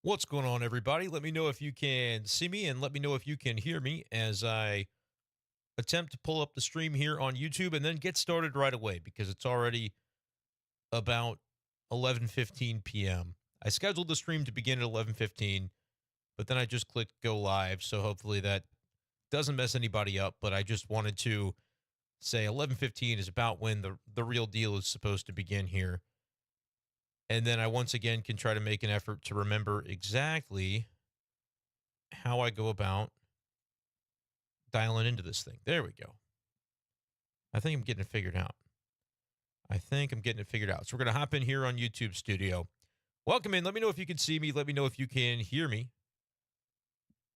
What's going on, everybody? Let me know if you can see me and let me know if you can hear me as I attempt to pull up the stream here on YouTube and then get started right away because it's already about 11:15 p.m. I scheduled the stream to begin at 11:15, but then I just clicked go live, so hopefully that doesn't mess anybody up, but I just wanted to say 11:15 is about when the real deal is supposed to begin here. And then I once again can try to make an effort to remember exactly how I go about dialing into this thing. There we go. I think I'm getting it figured out. So we're going to hop in here on YouTube Studio. Welcome in. Let me know if you can see me. Let me know if you can hear me.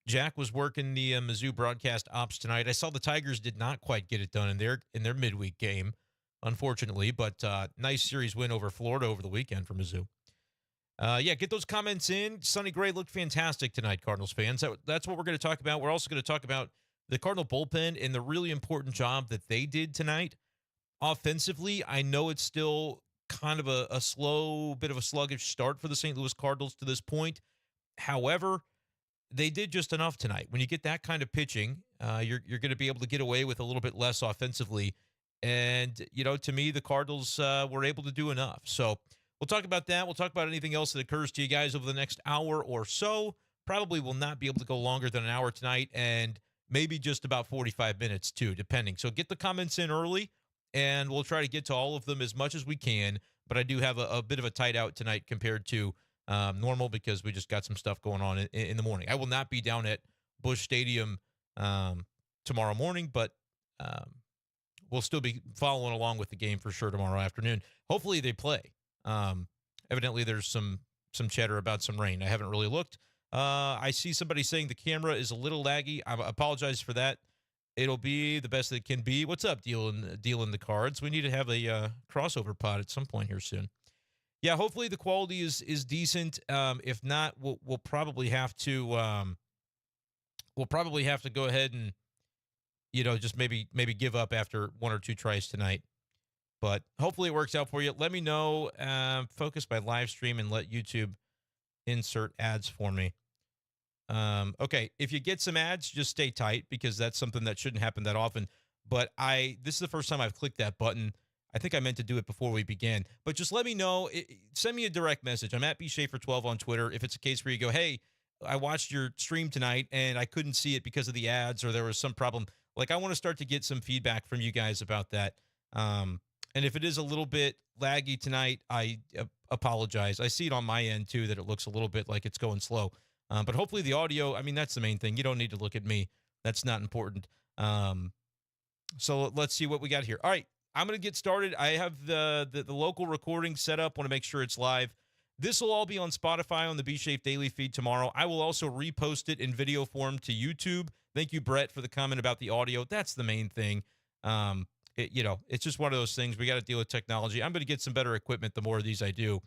Jack was working the Mizzou broadcast ops tonight. I saw the Tigers did not quite get it done in their midweek game, unfortunately, but nice series win over Florida over the weekend for Mizzou. Get those comments in. Sonny Gray looked fantastic tonight, Cardinals fans. That's what we're going to talk about. We're also going to talk about the Cardinal bullpen and the really important job that they did tonight. Offensively, I know it's still kind of a slow, bit of a sluggish start for the St. Louis Cardinals to this point. However, they did just enough tonight. When you get that kind of pitching, you're going to be able to get away with a little bit less offensively. And, to me, the Cardinals were able to do enough. So we'll talk about that. We'll talk about anything else that occurs to you guys over the next hour or so. Probably will not be able to go longer than an hour tonight, and maybe just about 45 minutes, too, depending. So get the comments in early, and we'll try to get to all of them as much as we can. But I do have a bit of a tight out tonight compared to normal because we just got some stuff going on in the morning. I will not be down at Busch Stadium tomorrow morning, but we'll still be following along with the game for sure tomorrow afternoon. Hopefully they play. Evidently there's some chatter about some rain. I haven't really looked. I see somebody saying the camera is a little laggy. I apologize for that. It'll be the best that it can be. What's up, dealing the cards? We need to have a crossover pod at some point here soon. Yeah, hopefully the quality is decent. If not, we'll probably have to go ahead and just maybe give up after one or two tries tonight. But hopefully it works out for you. Let me know. Focus my live stream and let YouTube insert ads for me. Okay, if you get some ads, just stay tight because that's something that shouldn't happen that often. But this is the first time I've clicked that button. I think I meant to do it before we began. But just let me know. Send me a direct message. I'm at bschaefer12 on Twitter. If it's a case where you go, hey, I watched your stream tonight and I couldn't see it because of the ads or there was some problem. Like, I want to start to get some feedback from you guys about that. And if it is a little bit laggy tonight, I apologize. I see it on my end, too, that it looks a little bit like it's going slow. But hopefully the audio, that's the main thing. You don't need to look at me. That's not important. So let's see what we got here. All right, I'm going to get started. I have the local recording set up. Want to make sure it's live. This will all be on Spotify on the B-Shape Daily feed tomorrow. I will also repost it in video form to YouTube. Thank you, Brett, for the comment about the audio. That's the main thing. It's just one of those things. We got to deal with technology. I'm going to get some better equipment the more of these I do.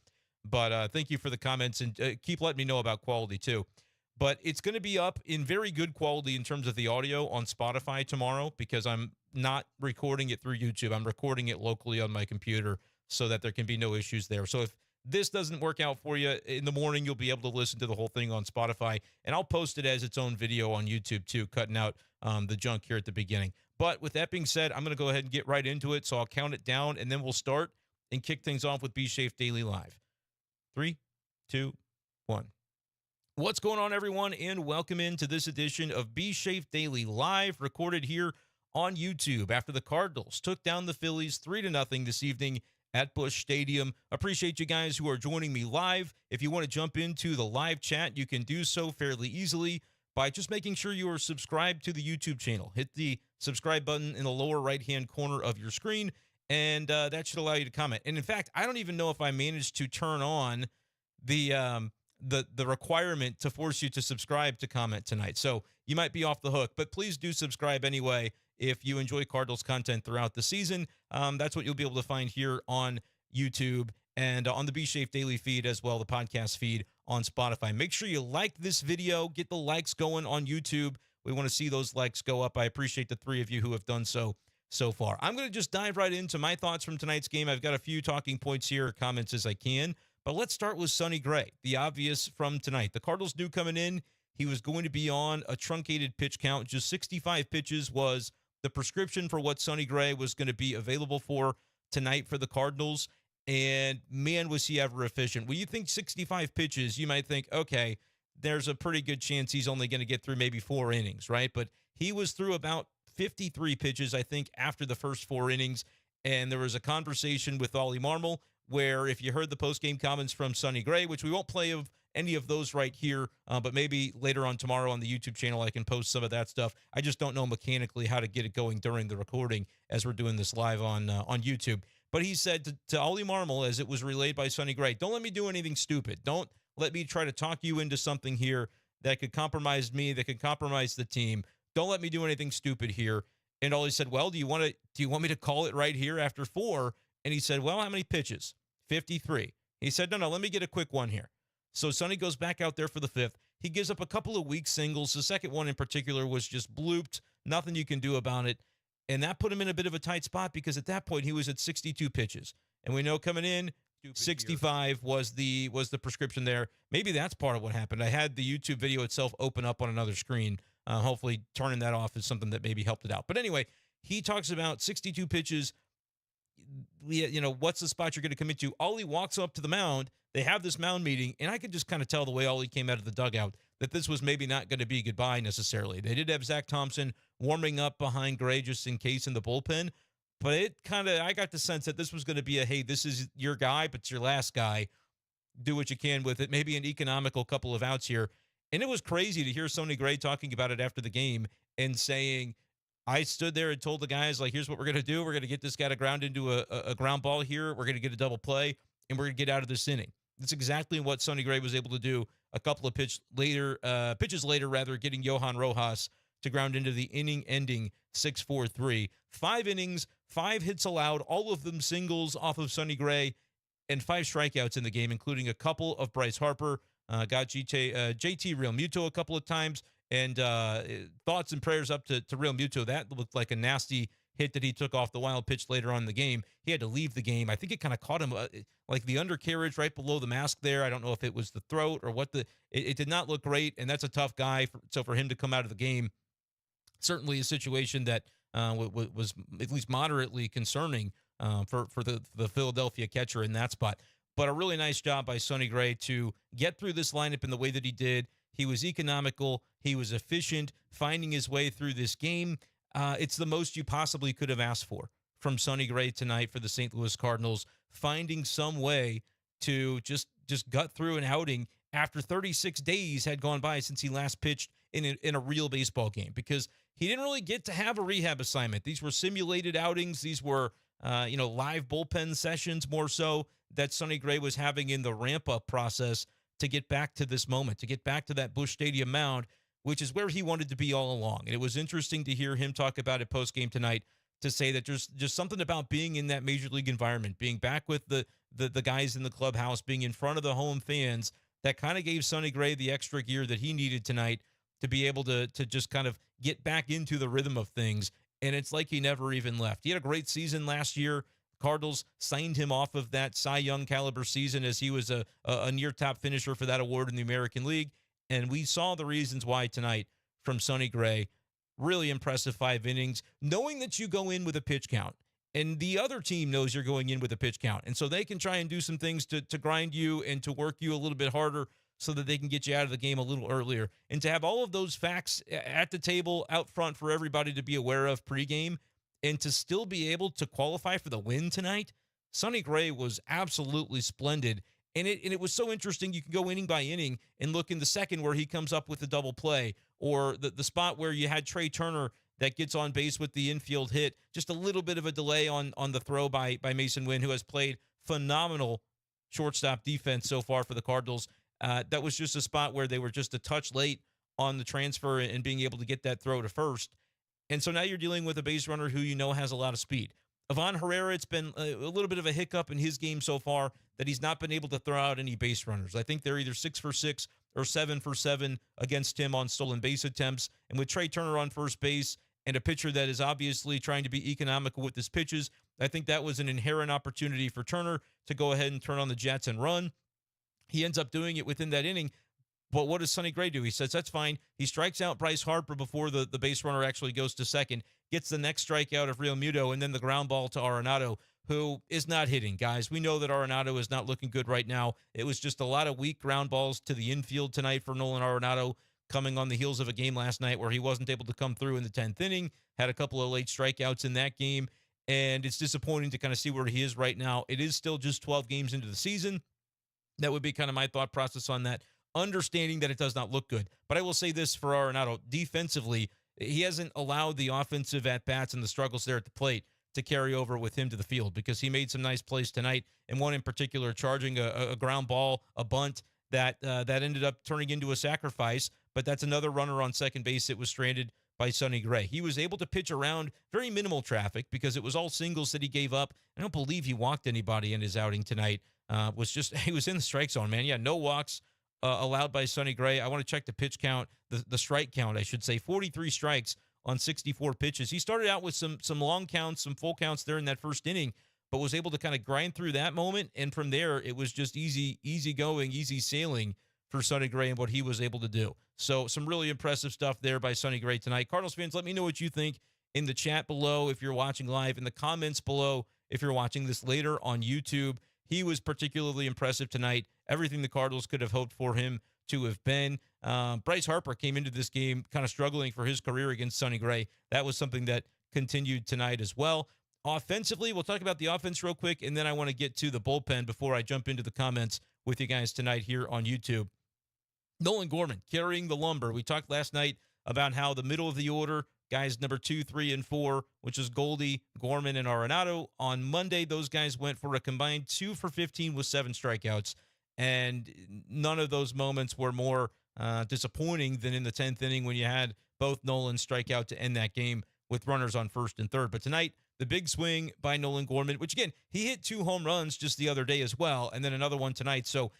But thank you for the comments, and keep letting me know about quality, too. But it's going to be up in very good quality in terms of the audio on Spotify tomorrow because I'm not recording it through YouTube. I'm recording it locally on my computer so that there can be no issues there. So if this doesn't work out for you in the morning, you'll be able to listen to the whole thing on Spotify. And I'll post it as its own video on YouTube, too, cutting out the junk here at the beginning. But with that being said, I'm going to go ahead and get right into it. So I'll count it down, and then we'll start and kick things off with B-Shape Daily Live. 3, 2, 1. What's going on, everyone, and welcome into this edition of B-Shape Daily Live, recorded here on YouTube after the Cardinals took down the Phillies 3-0 this evening at Busch Stadium. Appreciate you guys who are joining me live. If you want to jump into the live chat, you can do so fairly easily by just making sure you are subscribed to the YouTube channel. Hit the subscribe button in the lower right-hand corner of your screen, and that should allow you to comment. And in fact, I don't even know if I managed to turn on the requirement to force you to subscribe to comment tonight. So you might be off the hook, but please do subscribe anyway if you enjoy Cardinals content throughout the season. That's what you'll be able to find here on YouTube and on the B-Shape Daily feed as well, the podcast feed on Spotify. Make sure you like this video. Get the likes going on YouTube. We want to see those likes go up. I appreciate the 3 of you who have done so far. I'm going to just dive right into my thoughts from tonight's game. I've got a few talking points here, comments as I can. But let's start with Sonny Gray, the obvious from tonight. The Cardinals knew coming in he was going to be on a truncated pitch count. Just 65 pitches was the prescription for what Sonny Gray was going to be available for tonight for the Cardinals. And man, was he ever efficient. When you think 65 pitches, you might think, okay, there's a pretty good chance he's only going to get through maybe 4 innings, right? But he was through about 53 pitches, I think, after the first 4 innings. And there was a conversation with Ollie Marmol where if you heard the post-game comments from Sonny Gray, which we won't play of any of those right here, but maybe later on tomorrow on the YouTube channel I can post some of that stuff. I just don't know mechanically how to get it going during the recording as we're doing this live on YouTube. But he said to Ollie Marmol, as it was relayed by Sonny Gray, don't let me do anything stupid. Don't let me try to talk you into something here that could compromise me, that could compromise the team. Don't let me do anything stupid here. And Ollie said, well, do you want me to call it right here after 4? And he said, well, how many pitches? 53. He said, no, let me get a quick one here. So Sonny goes back out there for the 5th. He gives up a couple of weak singles. The second one in particular was just blooped. Nothing you can do about it. And that put him in a bit of a tight spot because at that point he was at 62 pitches. And we know coming in, 65 was the prescription there. Maybe that's part of what happened. I had the YouTube video itself open up on another screen. Hopefully turning that off is something that maybe helped it out. But anyway, he talks about 62 pitches. What's the spot you're going to commit to? Ollie walks up to the mound. They have this mound meeting, and I could just kind of tell the way Ollie came out of the dugout that this was maybe not going to be goodbye necessarily. They did have Zach Thompson warming up behind Gray just in case in the bullpen, but I got the sense that this was going to be hey, this is your guy, but it's your last guy. Do what you can with it. Maybe an economical couple of outs here. And it was crazy to hear Sonny Gray talking about it after the game and saying, I stood there and told the guys, like, here's what we're going to do. We're going to get this guy to ground into a ground ball here. We're going to get a double play, and we're going to get out of this inning. That's exactly what Sonny Gray was able to do a couple of pitches later, getting Johan Rojas to ground into the inning-ending 6-4-3. 5 innings, 5 hits allowed, all of them singles off of Sonny Gray, and 5 strikeouts in the game, including a couple of Bryce Harper. Got JT Real Muto a couple of times, and thoughts and prayers up to Real Muto. That looked like a nasty hit that he took off the wild pitch later on in the game. He had to leave the game. I think it kind of caught him like the undercarriage right below the mask there. I don't know if it was the throat or what. It did not look great, and that's a tough guy. So for him to come out of the game, certainly a situation that was at least moderately concerning for the Philadelphia catcher in that spot. But a really nice job by Sonny Gray to get through this lineup in the way that he did. He was economical. He was efficient, finding his way through this game. It's the most you possibly could have asked for from Sonny Gray tonight for the St. Louis Cardinals, finding some way to just gut through an outing after 36 days had gone by since he last pitched in a real baseball game, because he didn't really get to have a rehab assignment. These were simulated outings. These were live bullpen sessions more so that Sonny Gray was having in the ramp-up process to get back to this moment, to get back to that Busch Stadium mound, which is where he wanted to be all along. And it was interesting to hear him talk about it post-game tonight, to say that there's just something about being in that major league environment, being back with the guys in the clubhouse, being in front of the home fans, that kind of gave Sonny Gray the extra gear that he needed tonight to be able to just kind of get back into the rhythm of things. And it's like he never even left. He had a great season last year. Cardinals signed him off of that Cy Young caliber season as he was a near top finisher for that award in the American League. And we saw the reasons why tonight from Sonny Gray. Really impressive 5 innings, knowing that you go in with a pitch count, and the other team knows you're going in with a pitch count. And so they can try and do some things to grind you and to work you a little bit harder so that they can get you out of the game a little earlier. And to have all of those facts at the table out front for everybody to be aware of pregame, and to still be able to qualify for the win tonight, Sonny Gray was absolutely splendid. And it was so interesting. You can go inning by inning and look in the second where he comes up with a double play, or the spot where you had Trey Turner that gets on base with the infield hit. Just a little bit of a delay on the throw by Mason Wynn, who has played phenomenal shortstop defense so far for the Cardinals. That was just a spot where they were just a touch late on the transfer and being able to get that throw to first. And so now you're dealing with a base runner who you know has a lot of speed. Ivan Herrera, it's been a little bit of a hiccup in his game so far that he's not been able to throw out any base runners. I think they're either 6 for 6 or 7 for 7 against him on stolen base attempts. And with Trey Turner on first base and a pitcher that is obviously trying to be economical with his pitches, I think that was an inherent opportunity for Turner to go ahead and turn on the Jets and run. He ends up doing it within that inning. But what does Sonny Gray do? He says, that's fine. He strikes out Bryce Harper before the base runner actually goes to second, gets the next strikeout of Real Muto, and then the ground ball to Arenado, who is not hitting, guys. We know that Arenado is not looking good right now. It was just a lot of weak ground balls to the infield tonight for Nolan Arenado, coming on the heels of a game last night where he wasn't able to come through in the 10th inning, had a couple of late strikeouts in that game, and it's disappointing to kind of see where he is right now. It is still just 12 games into the season. That would be kind of my thought process on that, understanding that it does not look good. But I will say this for Arenado, defensively, he hasn't allowed the offensive at-bats and the struggles there at the plate to carry over with him to the field, because he made some nice plays tonight, and one in particular charging a ground ball, a bunt, that ended up turning into a sacrifice. But that's another runner on second base that was stranded by Sonny Gray. He was able to pitch around very minimal traffic because it was all singles that he gave up. I don't believe he walked anybody in his outing tonight. He was in the strike zone, man. Yeah, no walks allowed by Sonny Gray. I want to check the pitch count, the strike count, I should say. 43 strikes on 64 pitches. He started out with some long counts, some full counts there in that first inning, but was able to kind of grind through that moment. And from there, it was just easy going, easy sailing for Sonny Gray and what he was able to do. So some really impressive stuff there by Sonny Gray tonight. Cardinals fans, let me know what you think in the chat below if you're watching live, in the comments below if you're watching this later on YouTube. He was particularly impressive tonight. Everything the Cardinals could have hoped for him to have been. Bryce Harper came into this game kind of struggling for his career against Sonny Gray. That was something that continued tonight as well. Offensively, we'll talk about the offense real quick, and then I want to get to the bullpen before I jump into the comments with you guys tonight here on YouTube. Nolan Gorman carrying the lumber. We talked last night about how the middle of the order, guys number 2, 3, and 4, which is Goldie, Gorman, and Arenado. On Monday, those guys went for a combined 2 for 15 with 7 strikeouts, and none of those moments were more disappointing than in the 10th inning when you had both Nolan strike out to end that game with runners on first and third. But tonight, the big swing by Nolan Gorman, which again, he hit 2 home runs just the other day as well, and then another one tonight. So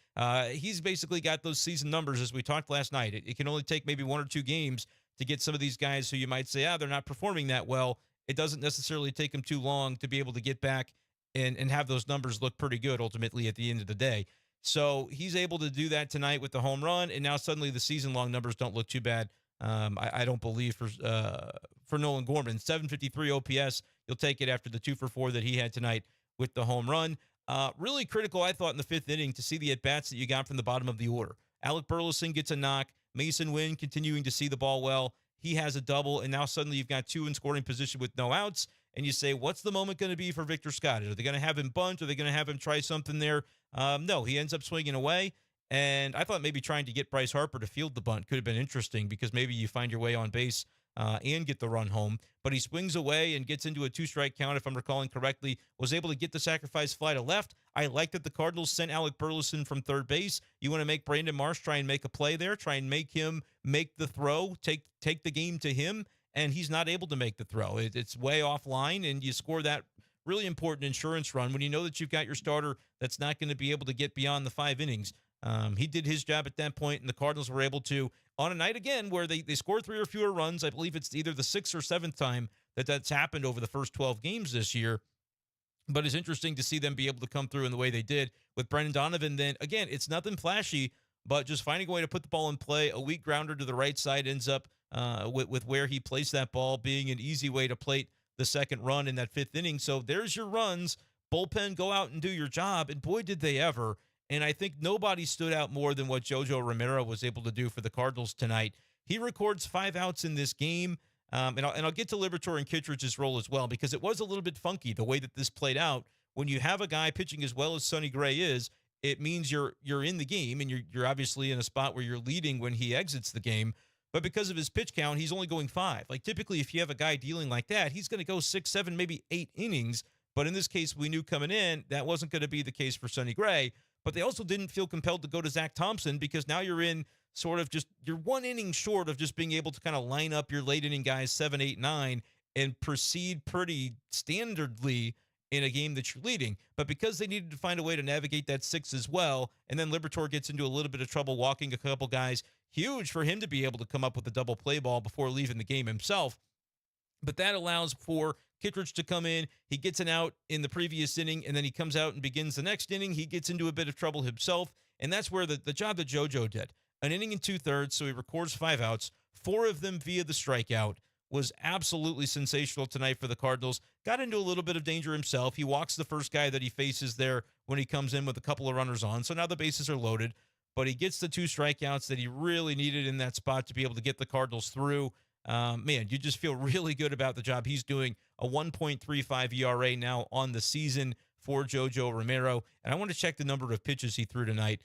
he's basically got those season numbers as we talked last night. It can only take maybe 1 or 2 games to get some of these guys who you might say, they're not performing that well. It doesn't necessarily take them too long to be able to get back and have those numbers look pretty good ultimately at the end of the day. So he's able to do that tonight with the home run, and now suddenly the season-long numbers don't look too bad. I don't believe for Nolan Gorman. 753 OPS, you'll take it after the 2 for 4 that he had tonight with the home run. Really critical, I thought, in the 5th inning to see the at-bats that you got from the bottom of the order. Alec Burleson gets a knock. Mason Wynn continuing to see the ball well. He has a double, and now suddenly you've got 2 in scoring position with no outs, and you say, what's the moment going to be for Victor Scott? Are they going to have him bunt? Are they going to have him try something there? No, he ends up swinging away. And I thought maybe trying to get Bryce Harper to field the bunt could have been interesting, because maybe you find your way on base and get the run home. But he swings away and gets into a 2-strike count, if I'm recalling correctly, was able to get the sacrifice fly to left. I like that the Cardinals sent Alec Burleson from third base. You want to make Brandon Marsh try and make a play there, try and make him make the throw, take the game to him, and he's not able to make the throw. It's way offline, and you score that really important insurance run when you know that you've got your starter that's not going to be able to get beyond the 5 innings. He did his job at that point, and the Cardinals were able to, on a night again where they scored 3 or fewer runs. I believe it's either the 6th or 7th time that's happened over the first 12 games this year. But it's interesting to see them be able to come through in the way they did with Brendan Donovan. Then again, it's nothing flashy, but just finding a way to put the ball in play. A weak grounder to the right side ends up with where he placed that ball being an easy way to plate the second run in that 5th inning. So there's your runs. Bullpen, go out and do your job. And boy, did they ever. And I think nobody stood out more than what JoJo Romero was able to do for the Cardinals tonight. He records 5 outs in this game. And I'll get to Liberatore and Kittredge's role as well, because it was a little bit funky the way that this played out. When you have a guy pitching as well as Sonny Gray is, it means you're in the game, and you're obviously in a spot where you're leading when he exits the game. But because of his pitch count, he's only going 5. Like, typically, if you have a guy dealing like that, he's going to go 6, 7, maybe 8 innings. But in this case, we knew coming in that wasn't going to be the case for Sonny Gray. But they also didn't feel compelled to go to Zach Thompson, because now you're in sort of just, you're 1 inning short of just being able to kind of line up your late inning guys 7, 8, 9 and proceed pretty standardly in a game that you're leading. But because they needed to find a way to navigate that 6 as well, and then Liberatore gets into a little bit of trouble walking a couple guys, huge for him to be able to come up with a double play ball before leaving the game himself. But that allows for Kittredge to come in. He gets an out in the previous inning, and then he comes out and begins the next inning. He gets into a bit of trouble himself, And that's where the job that JoJo did. An inning and 2/3, so he records 5 outs, 4 of them via the strikeout, was absolutely sensational tonight for the Cardinals. Got into a little bit of danger himself. He walks the first guy that he faces there when he comes in with a couple of runners on. So now the bases are loaded, but he gets the 2 strikeouts that he really needed in that spot to be able to get the Cardinals through. Man, you just feel really good about the job he's doing. A 1.35 ERA now on the season for JoJo Romero. And I want to check the number of pitches he threw tonight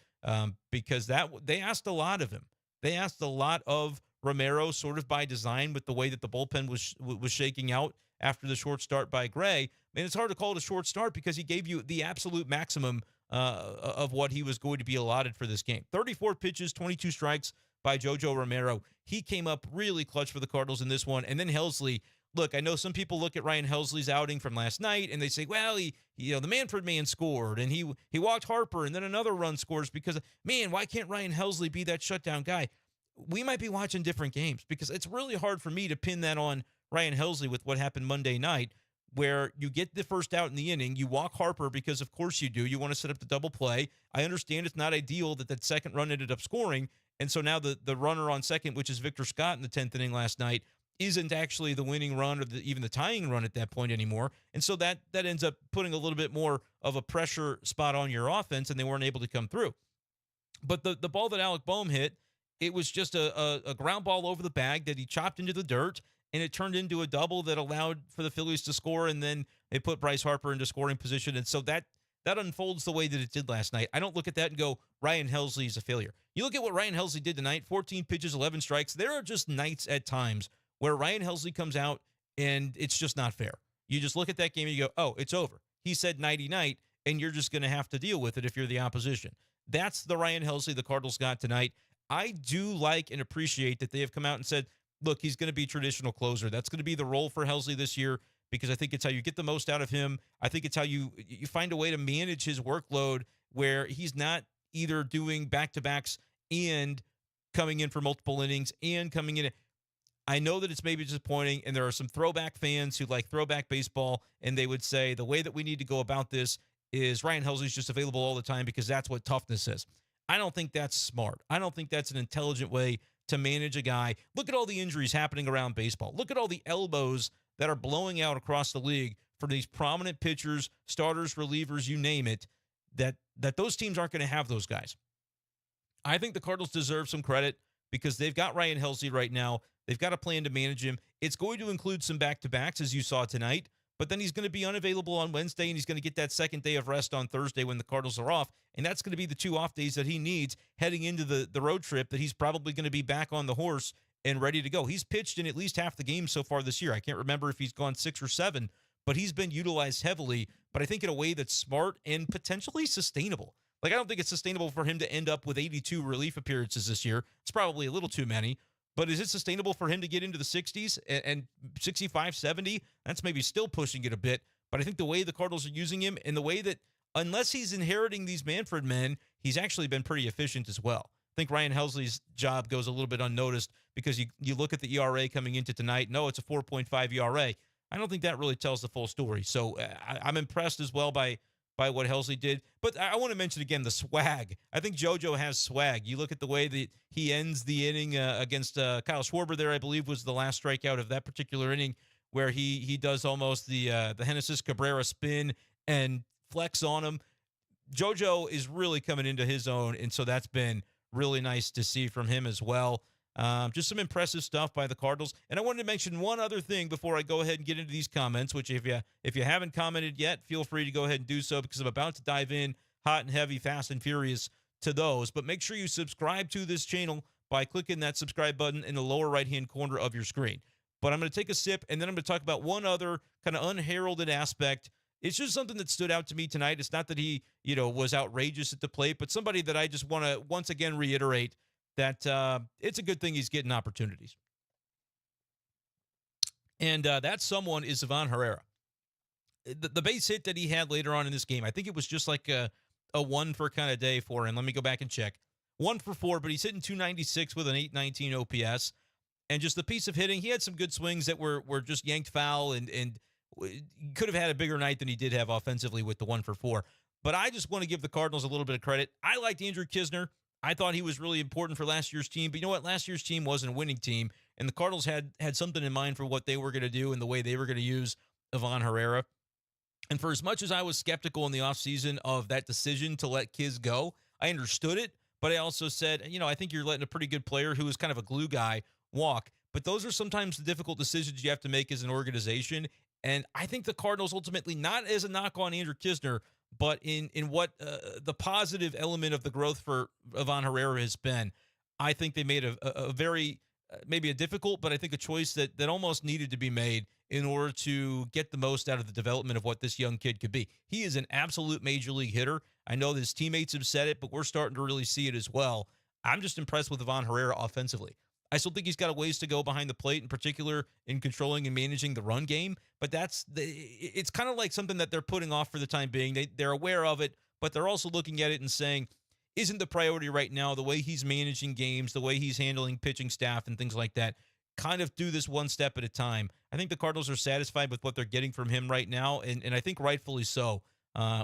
because they asked a lot of him. They asked a lot of Romero, sort of by design, with the way that the bullpen was shaking out after the short start by Gray. Man, it's hard to call it a short start because he gave you the absolute maximum of what he was going to be allotted for this game. 34 pitches, 22 strikes by JoJo Romero. He came up really clutch for the Cardinals in this one. And then Helsley, look, I know some people look at Ryan Helsley's outing from last night and they say, well, the Manfred man scored and he walked Harper and then another run scores because, man, why can't Ryan Helsley be that shutdown guy? We might be watching different games because it's really hard for me to pin that on Ryan Helsley with what happened Monday night, where you get the first out in the inning, you walk Harper because of course you do. You want to set up the double play. I understand it's not ideal that second run ended up scoring. And so now the runner on second, which is Victor Scott in the 10th inning last night, isn't actually the winning run or even the tying run at that point anymore. And so that ends up putting a little bit more of a pressure spot on your offense, and they weren't able to come through. But the ball that Alec Boehm hit, it was just a ground ball over the bag that he chopped into the dirt, and it turned into a double that allowed for the Phillies to score, and then they put Bryce Harper into scoring position. And so that unfolds the way that it did last night. I don't look at that and go, Ryan Helsley is a failure. You look at what Ryan Helsley did tonight, 14 pitches, 11 strikes. There are just nights at times where Ryan Helsley comes out, and it's just not fair. You just look at that game and you go, oh, it's over. He said nighty-night, and you're just going to have to deal with it if you're the opposition. That's the Ryan Helsley the Cardinals got tonight. I do like and appreciate that they have come out and said, look, he's going to be traditional closer. That's going to be the role for Helsley this year because I think it's how you get the most out of him. I think it's how you find a way to manage his workload where he's not either doing back-to-backs and coming in for multiple innings and coming in. I know that it's maybe disappointing, and there are some throwback fans who like throwback baseball, and they would say the way that we need to go about this is Ryan Helsley's just available all the time because that's what toughness is. I don't think that's smart. I don't think that's an intelligent way to manage a guy. Look at all the injuries happening around baseball. Look at all the elbows that are blowing out across the league for these prominent pitchers, starters, relievers, you name it, that those teams aren't going to have those guys. I think the Cardinals deserve some credit because they've got Ryan Helsley right now. They've got a plan to manage him. It's going to include some back-to-backs, as you saw tonight. But then he's going to be unavailable on Wednesday, and he's going to get that second day of rest on Thursday when the Cardinals are off. And that's going to be the 2 off days that he needs heading into the road trip that he's probably going to be back on the horse and ready to go. He's pitched in at least half the games so far this year. I can't remember if he's gone 6 or 7, but he's been utilized heavily, but I think in a way that's smart and potentially sustainable. Like, I don't think it's sustainable for him to end up with 82 relief appearances this year. It's probably a little too many. But is it sustainable for him to get into the 60s and 65, 70? That's maybe still pushing it a bit. But I think the way the Cardinals are using him and the way that, unless he's inheriting these Manfred men, he's actually been pretty efficient as well. I think Ryan Helsley's job goes a little bit unnoticed because you look at the ERA coming into tonight. No, it's a 4.5 ERA. I don't think that really tells the full story. So I'm impressed as well by what Helsley did. But I want to mention again the swag. I think JoJo has swag. You look at the way that he ends the inning against Kyle Schwarber there, I believe was the last strikeout of that particular inning, where he does almost the Genesis Cabrera spin and flex on him. JoJo is really coming into his own, and so that's been really nice to see from him as well. Just some impressive stuff by the Cardinals. And I wanted to mention one other thing before I go ahead and get into these comments, which if you haven't commented yet, feel free to go ahead and do so because I'm about to dive in hot and heavy, fast and furious to those. But make sure you subscribe to this channel by clicking that subscribe button in the lower right-hand corner of your screen. But I'm going to take a sip, and then I'm going to talk about one other kind of unheralded aspect. It's just something that stood out to me tonight. It's not that he, was outrageous at the plate, but somebody that I just want to once again reiterate that it's a good thing he's getting opportunities. And that someone is Ivan Herrera. The base hit that he had later on in this game, I think it was just like a 1 for kind of day for him. Let me go back and check. 1 for 4, but he's hitting 296 with an 819 OPS. And just the piece of hitting, he had some good swings that were just yanked foul and could have had a bigger night than he did have offensively with the 1 for 4. But I just want to give the Cardinals a little bit of credit. I liked Andrew Kisner. I thought he was really important for last year's team. But you know what? Last year's team wasn't a winning team, and the Cardinals had something in mind for what they were going to do and the way they were going to use Ivan Herrera. And for as much as I was skeptical in the offseason of that decision to let Kiz go, I understood it. But I also said, I think you're letting a pretty good player who is kind of a glue guy walk. But those are sometimes the difficult decisions you have to make as an organization. And I think the Cardinals ultimately, not as a knock on Andrew Kisner, but in what the positive element of the growth for Ivan Herrera has been, I think they made a very, maybe a difficult, but I think a choice that almost needed to be made in order to get the most out of the development of what this young kid could be. He is an absolute major league hitter. I know that his teammates have said it, but we're starting to really see it as well. I'm just impressed with Ivan Herrera offensively. I still think he's got a ways to go behind the plate, in particular in controlling and managing the run game. But it's kind of like something that they're putting off for the time being. They're aware of it, but they're also looking at it and saying, isn't the priority right now the way he's managing games, the way he's handling pitching staff and things like that? Kind of do this one step at a time. I think the Cardinals are satisfied with what they're getting from him right now, and I think rightfully so,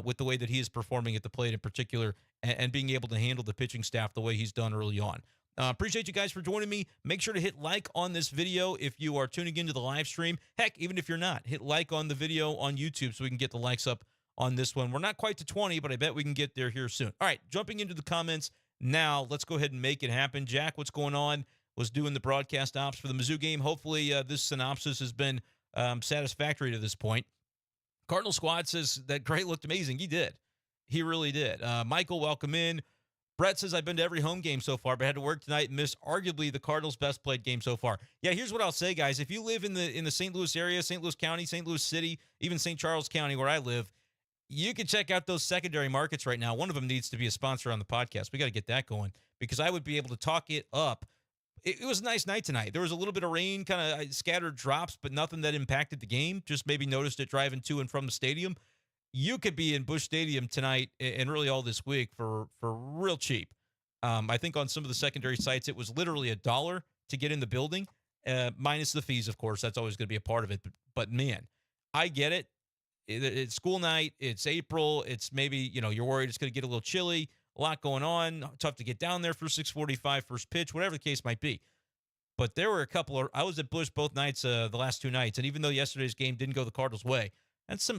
with the way that he is performing at the plate in particular, and being able to handle the pitching staff the way he's done early on. Appreciate you guys for joining me. Make sure to hit like on this video if you are tuning into the live stream. Heck, even if you're not, hit like on the video on YouTube so we can get the likes up on this one. We're not quite to 20, but I bet we can get there here soon. All right, jumping into the comments now. Let's go ahead and make it happen. Jack, what's going on? Was doing the broadcast ops for the Mizzou game. Hopefully this synopsis has been satisfactory to this point. Cardinal squad says that Gray looked amazing. He did. He really did. Michael, welcome in. Brett says, I've been to every home game so far, but had to work tonight and missed arguably the Cardinals' best played game so far. Yeah, here's what I'll say, guys. If you live in the St. Louis area, St. Louis County, St. Louis City, even St. Charles County where I live, you can check out those secondary markets right now. One of them needs to be a sponsor on the podcast. We got to get that going because I would be able to talk it up. It was a nice night tonight. There was a little bit of rain, kind of scattered drops, but nothing that impacted the game. Just maybe noticed it driving to and from the stadium. You could be in Busch Stadium tonight and really all this week for real cheap. I think on some of the secondary sites, it was literally $1 to get in the building, minus the fees, of course. That's always going to be a part of it. But man, I get it. It's school night. It's April. It's maybe, you're worried it's going to get a little chilly. A lot going on. Tough to get down there for 6:45 first pitch, whatever the case might be. But there were a couple of – I was at Busch both nights, the last two nights, and even though yesterday's game didn't go the Cardinals' way, that's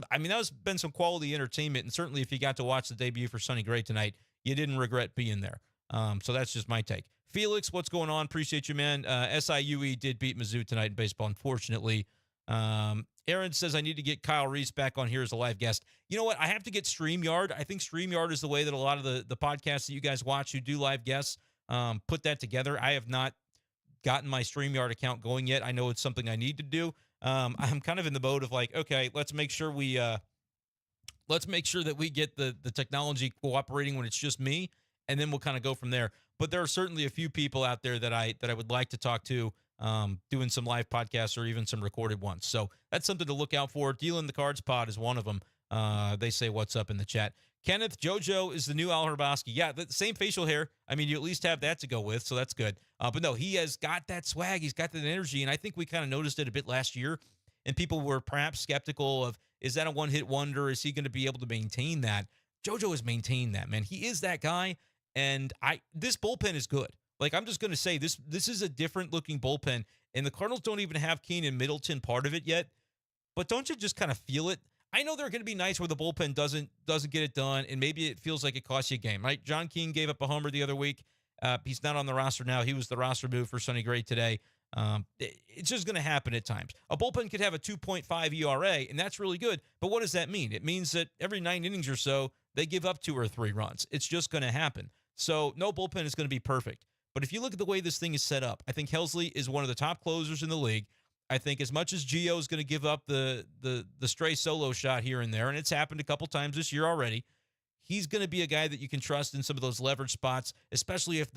been some quality entertainment, and certainly if you got to watch the debut for Sonny Gray tonight, you didn't regret being there. So that's just my take. Felix, what's going on? Appreciate you, man. SIUE did beat Mizzou tonight in baseball, unfortunately. Aaron says, I need to get Kyle Reese back on here as a live guest. You know what? I have to get StreamYard. I think StreamYard is the way that a lot of the podcasts that you guys watch who do live guests put that together. I have not gotten my StreamYard account going yet. I know it's something I need to do. I'm kind of in the mode of like, okay, let's make sure that we get the technology cooperating when it's just me, and then we'll kind of go from there. But there are certainly a few people out there that I would like to talk to, doing some live podcasts or even some recorded ones. So that's something to look out for. Dealing the Cards Pod is one of them. They say what's up in the chat. Kenneth, JoJo is the new Al Hrabosky. Yeah, the same facial hair. I mean, you at least have that to go with, so that's good. But no, he has got that swag. He's got that energy, and I think we kind of noticed it a bit last year, and people were perhaps skeptical of, is that a one-hit wonder? Is he going to be able to maintain that? JoJo has maintained that, man. He is that guy, and this bullpen is good. Like, I'm just going to say, this is a different-looking bullpen, and the Cardinals don't even have Keenan Middleton part of it yet, but don't you just kind of feel it? I know there are going to be nights where the bullpen doesn't get it done, and maybe it feels like it costs you a game, right? John Keane gave up a homer the other week. He's not on the roster now. He was the roster move for Sonny Gray today. It's just going to happen at times. A bullpen could have a 2.5 ERA, and that's really good, but what does that mean? It means that every 9 innings or so, they give up 2 or 3 runs. It's just going to happen. So no bullpen is going to be perfect. But if you look at the way this thing is set up, I think Helsley is one of the top closers in the league. I think as much as Gio is going to give up the stray solo shot here and there, and it's happened a couple times this year already, he's going to be a guy that you can trust in some of those leverage spots, especially if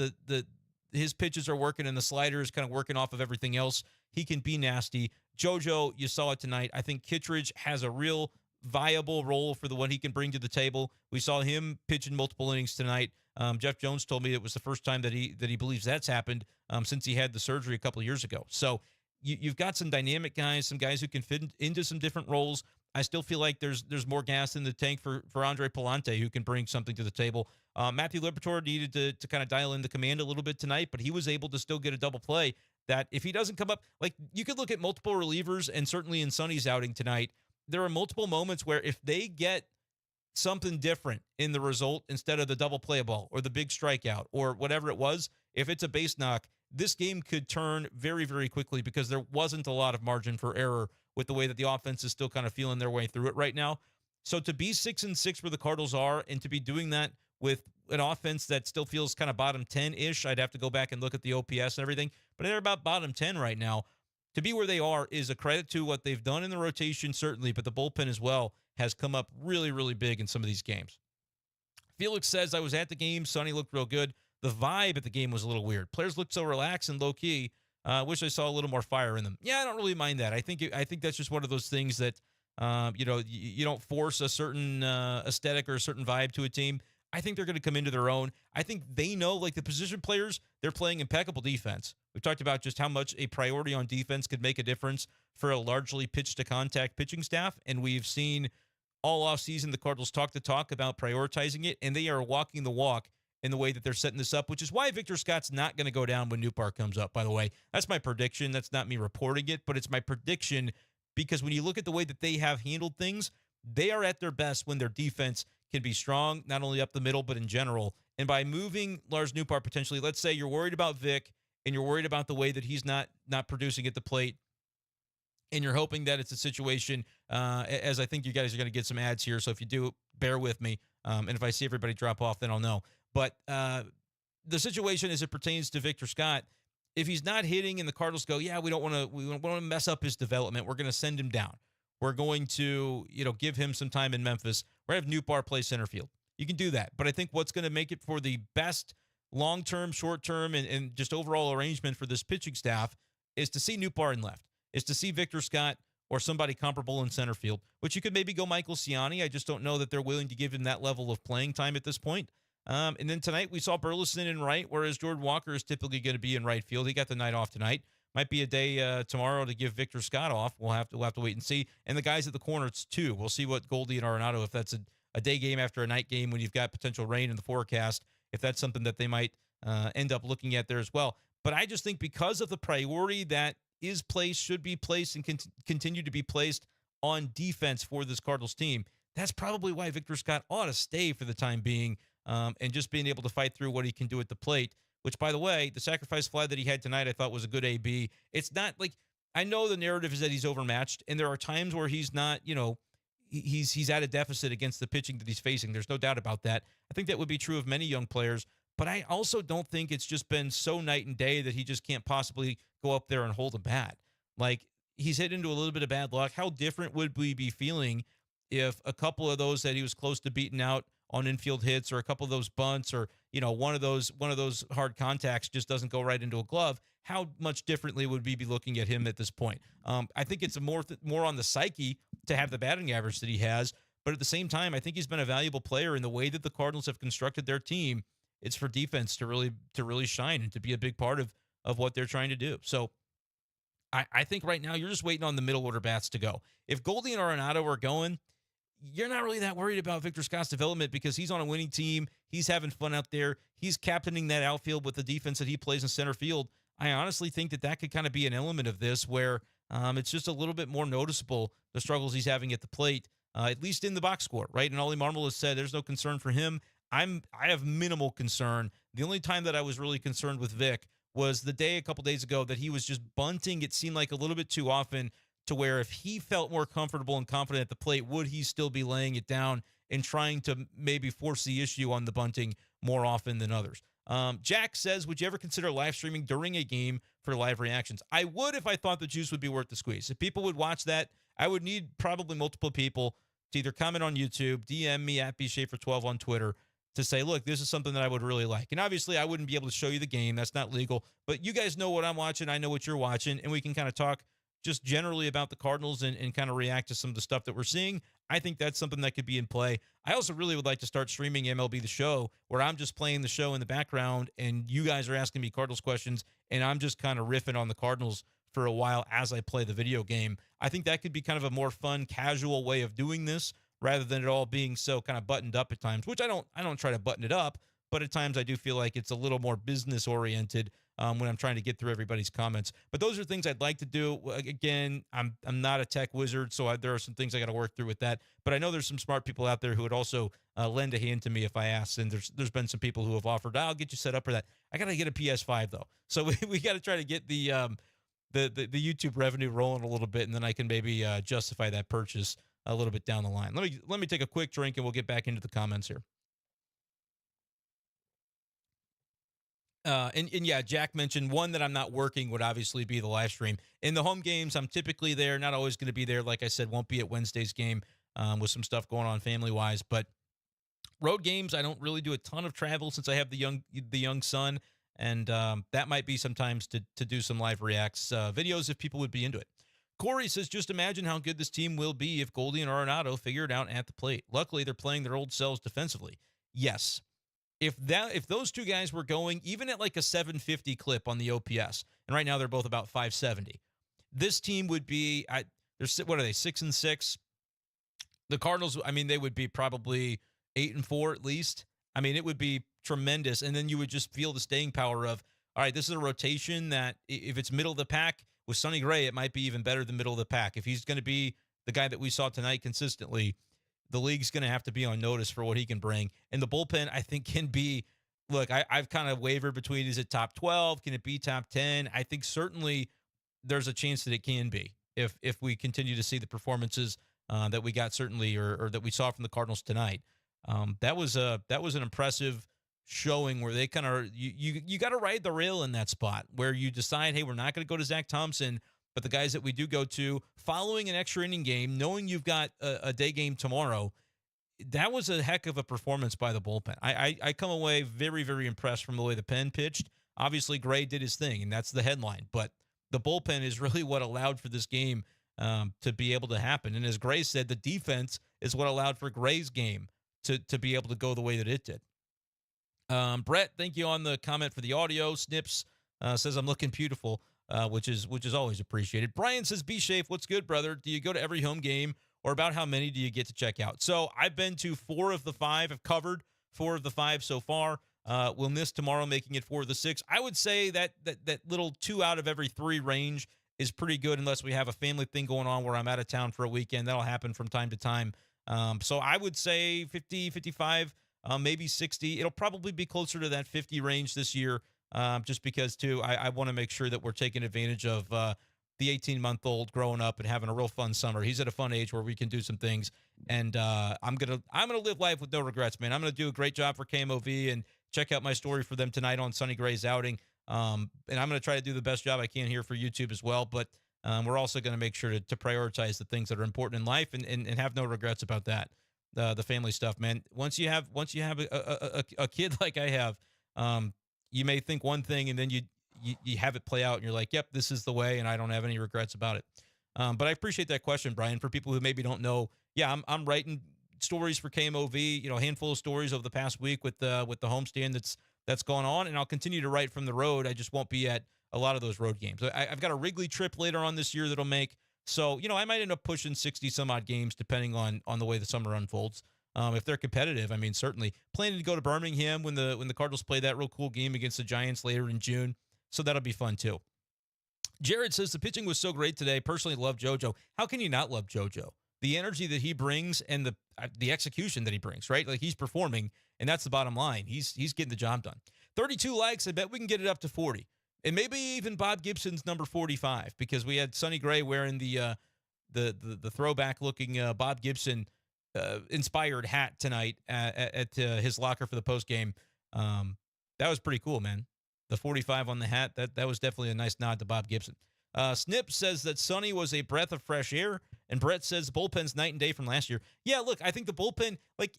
his pitches are working and the slider is kind of working off of everything else. He can be nasty. JoJo, you saw it tonight. I think Kittredge has a real viable role for what he can bring to the table. We saw him pitch in multiple innings tonight. Jeff Jones told me it was the first time that he believes that's happened since he had the surgery a couple of years ago. So you've got some dynamic guys, some guys who can fit into some different roles. I still feel like there's more gas in the tank for Andre Palante, who can bring something to the table. Matthew Liberatore needed to kind of dial in the command a little bit tonight, but he was able to still get a double play. That if he doesn't come up, like you could look at multiple relievers, and certainly in Sonny's outing tonight, there are multiple moments where if they get something different in the result instead of the double play ball or the big strikeout or whatever it was, if it's a base knock, this game could turn very, very quickly because there wasn't a lot of margin for error with the way that the offense is still kind of feeling their way through it right now. So to be 6-6 where the Cardinals are and to be doing that with an offense that still feels kind of bottom 10-ish, I'd have to go back and look at the OPS and everything, but they're about bottom 10 right now. To be where they are is a credit to what they've done in the rotation, certainly, but the bullpen as well has come up really, really big in some of these games. Felix says, I was at the game. Sonny looked real good. The vibe at the game was a little weird. Players looked so relaxed and low-key. Wish I saw a little more fire in them. Yeah, I don't really mind that. I think that's just one of those things that, you don't force a certain aesthetic or a certain vibe to a team. I think they're going to come into their own. I think they know, like the position players, they're playing impeccable defense. We've talked about just how much a priority on defense could make a difference for a largely pitch-to-contact pitching staff, and we've seen all offseason the Cardinals talk the talk about prioritizing it, and they are walking the walk in the way that they're setting this up, which is why Victor Scott's not going to go down when Nootbaar comes up, by the way. That's my prediction. That's not me reporting it, but it's my prediction because when you look at the way that they have handled things, they are at their best when their defense can be strong, not only up the middle, but in general. And by moving Lars Nootbaar potentially, let's say you're worried about Vic and you're worried about the way that he's not producing at the plate, and you're hoping that it's a situation, as I think you guys are going to get some ads here, so if you do, bear with me. And if I see everybody drop off, then I'll know. But the situation as it pertains to Victor Scott, if he's not hitting and the Cardinals go, yeah, we don't want to mess up his development, we're going to send him down. We're going to, give him some time in Memphis. We're going to have Nootbaar play center field. You can do that. But I think what's going to make it for the best long-term, short-term, and just overall arrangement for this pitching staff is to see Nootbaar in left, is to see Victor Scott or somebody comparable in center field, which you could maybe go Michael Ciani. I just don't know that they're willing to give him that level of playing time at this point. And then tonight we saw Burleson in right, whereas Jordan Walker is typically going to be in right field. He got the night off tonight. Might be a day tomorrow to give Victor Scott off. We'll have to wait and see. And the guys at the corners too. We'll see what Goldie and Arenado, if that's a day game after a night game when you've got potential rain in the forecast, if that's something that they might end up looking at there as well. But I just think because of the priority that is placed, should be placed, and continue to be placed on defense for this Cardinals team, that's probably why Victor Scott ought to stay for the time being, and just being able to fight through what he can do at the plate, which, by the way, the sacrifice fly that he had tonight I thought was a good AB. It's not like, I know the narrative is that he's overmatched, and there are times where he's not, he's at a deficit against the pitching that he's facing. There's no doubt about that. I think that would be true of many young players, but I also don't think it's just been so night and day that he just can't possibly go up there and hold a bat. Like, he's hit into a little bit of bad luck. How different would we be feeling if a couple of those that he was close to beating out on infield hits, or a couple of those bunts, or one of those hard contacts just doesn't go right into a glove? How much differently would we be looking at him at this point? I think it's more on the psyche to have the batting average that he has, but at the same time, I think he's been a valuable player in the way that the Cardinals have constructed their team. It's for defense to really shine and to be a big part of what they're trying to do. So I think right now you're just waiting on the middle order bats to go. If Goldie and Arenado are going, you're not really that worried about Victor Scott's development because he's on a winning team. He's having fun out there. He's captaining that outfield with the defense that he plays in center field. I honestly think that could kind of be an element of this where it's just a little bit more noticeable, the struggles he's having at the plate, at least in the box score, right? And Ollie Marmol has said there's no concern for him. I have minimal concern. The only time that I was really concerned with Vic was the day a couple days ago that he was just bunting. It seemed like a little bit too often, to where if he felt more comfortable and confident at the plate, would he still be laying it down and trying to maybe force the issue on the bunting more often than others? Jack says, would you ever consider live streaming during a game for live reactions? I would if I thought the juice would be worth the squeeze. If people would watch that, I would need probably multiple people to either comment on YouTube, DM me at bschaefer12 on Twitter, to say, look, this is something that I would really like. And obviously, I wouldn't be able to show you the game. That's not legal. But you guys know what I'm watching. I know what you're watching. And we can kind of talk just generally about the Cardinals and kind of react to some of the stuff that we're seeing. I think that's something that could be in play. I also really would like to start streaming MLB The Show, where I'm just playing the show in the background and you guys are asking me Cardinals questions and I'm just kind of riffing on the Cardinals for a while as I play the video game. I think that could be kind of a more fun, casual way of doing this rather than it all being so kind of buttoned up at times, which I don't try to button it up, but at times I do feel like it's a little more business oriented when I'm trying to get through everybody's comments. But those are things I'd like to do. Again, I'm not a tech wizard, so there are some things I got to work through with that. But I know there's some smart people out there who would also lend a hand to me if I ask. And there's been some people who have offered, I'll get you set up for that. I got to get a PS5 though, so we got to try to get the YouTube revenue rolling a little bit, and then I can maybe justify that purchase a little bit down the line. Let me take a quick drink, and we'll get back into the comments here. And yeah, Jack mentioned one that I'm not working would obviously be the live stream. In the home games, I'm typically there, not always going to be there. Like I said, won't be at Wednesday's game with some stuff going on family-wise. But road games, I don't really do a ton of travel since I have the young son, and that might be sometimes to do some live reacts videos if people would be into it. Corey says, just imagine how good this team will be if Goldie and Arenado figure it out at the plate. Luckily, they're playing their old selves defensively. Yes. If those two guys were going even at like a 750 clip on the OPS, and right now they're both about 570, this team would be what are they, 6-6? The Cardinals, I mean, they would be probably 8-4 at least. I mean, it would be tremendous, and then you would just feel the staying power of, all right, this is a rotation that if it's middle of the pack with Sonny Gray, it might be even better than middle of the pack. If he's going to be the guy that we saw tonight consistently, the league's going to have to be on notice for what he can bring. And the bullpen, I think, can be, look, I've kind of wavered between, is it top 12? Can it be top 10? I think certainly there's a chance that it can be if we continue to see the performances that we got certainly or that we saw from the Cardinals tonight. That was an impressive showing where they kind of, you got to ride the rail in that spot where you decide, hey, we're not going to go to Zach Thompson, but the guys that we do go to, following an extra inning game, knowing you've got a day game tomorrow, that was a heck of a performance by the bullpen. I come away very, very impressed from the way the pen pitched. Obviously, Gray did his thing, and that's the headline. But the bullpen is really what allowed for this game to be able to happen. And as Gray said, the defense is what allowed for Gray's game to be able to go the way that it did. Brett, thank you on the comment for the audio. Snips says, I'm looking beautiful. Which is always appreciated. Brian says, be safe. What's good, brother? Do you go to every home game, or about how many do you get to check out? So I've been to 4 of the 5. I've covered 4 of the 5 so far. We'll miss tomorrow, making it 4 of the 6. I would say that little 2 out of every 3 range is pretty good, unless we have a family thing going on where I'm out of town for a weekend. That'll happen from time to time. So I would say 50, 55, maybe 60. It'll probably be closer to that 50 range this year. Just because, too, I want to make sure that we're taking advantage of the 18-month-old growing up and having a real fun summer. He's at a fun age where we can do some things, and I'm gonna live life with no regrets, man. I'm gonna do a great job for KMOV and check out my story for them tonight on Sonny Gray's outing, and I'm gonna try to do the best job I can here for YouTube as well. But we're also gonna make sure to prioritize the things that are important in life and have no regrets about that. The family stuff, man. Once you have a kid like I have. You may think one thing and then you have it play out and you're like, yep, this is the way, and I don't have any regrets about it. But I appreciate that question, Brian. For people who maybe don't know, yeah, I'm writing stories for KMOV, a handful of stories over the past week with the homestand that's gone on, and I'll continue to write from the road. I just won't be at a lot of those road games. I've got a Wrigley trip later on this year that'll make, so I might end up pushing 60 some odd games depending on the way the summer unfolds. If they're competitive, I mean, certainly planning to go to Birmingham when the Cardinals play that real cool game against the Giants later in June. So that'll be fun too. Jared says the pitching was so great today. Personally, love JoJo. How can you not love JoJo? The energy that he brings and the execution that he brings, right? Like, he's performing, and that's the bottom line. He's getting the job done. 32 likes. I bet we can get it up to 40, and maybe even Bob Gibson's number 45, because we had Sonny Gray wearing the throwback looking Bob Gibson inspired hat tonight at his locker for the post game. That was pretty cool, man. The 45 on the hat, that was definitely a nice nod to Bob Gibson. Snip says that Sonny was a breath of fresh air, and Brett says the bullpen's night and day from last year. Yeah, look, I think the bullpen, like,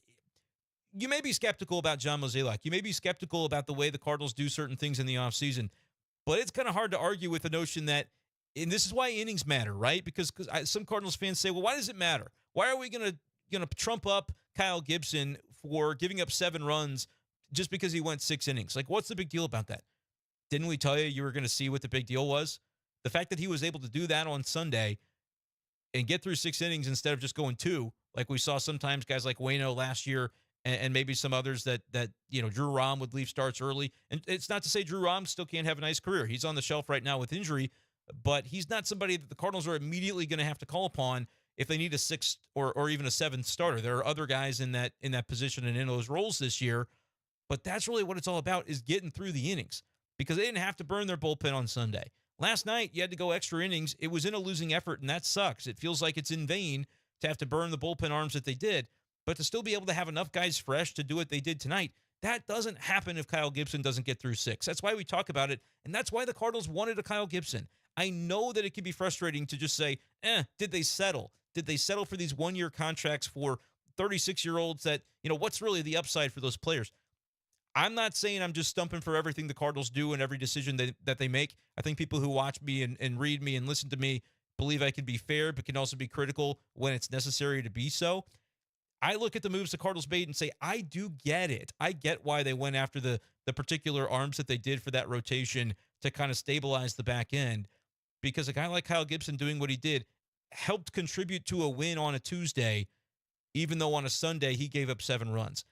you may be skeptical about John Mozeliak. You may be skeptical about the way the Cardinals do certain things in the offseason, but it's kind of hard to argue with the notion that, and this is why innings matter, right? Because some Cardinals fans say, well, why does it matter? Why are we going to trump up Kyle Gibson for giving up 7 runs just because he went 6 innings? Like, what's the big deal about that? Didn't we tell you were going to see what the big deal was? The fact that he was able to do that on Sunday and get through 6 innings instead of just going 2, like we saw sometimes guys like Waino last year and maybe some others that Drew Rom would leave starts early. And it's not to say Drew Rom still can't have a nice career. He's on the shelf right now with injury, but he's not somebody that the Cardinals are immediately going to have to call upon if they need a 6th or even a 7th starter. There are other guys in that position and in those roles this year, but that's really what it's all about, is getting through the innings, because they didn't have to burn their bullpen on Sunday. Last night, you had to go extra innings. It was in a losing effort, and that sucks. It feels like it's in vain to have to burn the bullpen arms that they did, but to still be able to have enough guys fresh to do what they did tonight, that doesn't happen if Kyle Gibson doesn't get through 6. That's why we talk about it, and that's why the Cardinals wanted a Kyle Gibson. I know that it can be frustrating to just say, did they settle? Did they settle for these one-year contracts for 36-year-olds that, what's really the upside for those players? I'm not saying I'm just stumping for everything the Cardinals do and every decision that they make. I think people who watch me and read me and listen to me believe I can be fair, but can also be critical when it's necessary to be so. I look at the moves the Cardinals made and say, I do get it. I get why they went after the particular arms that they did for that rotation to kind of stabilize the back end, because a guy like Kyle Gibson doing what he did helped contribute to a win on a Tuesday, even though on a Sunday he gave up 7 runs.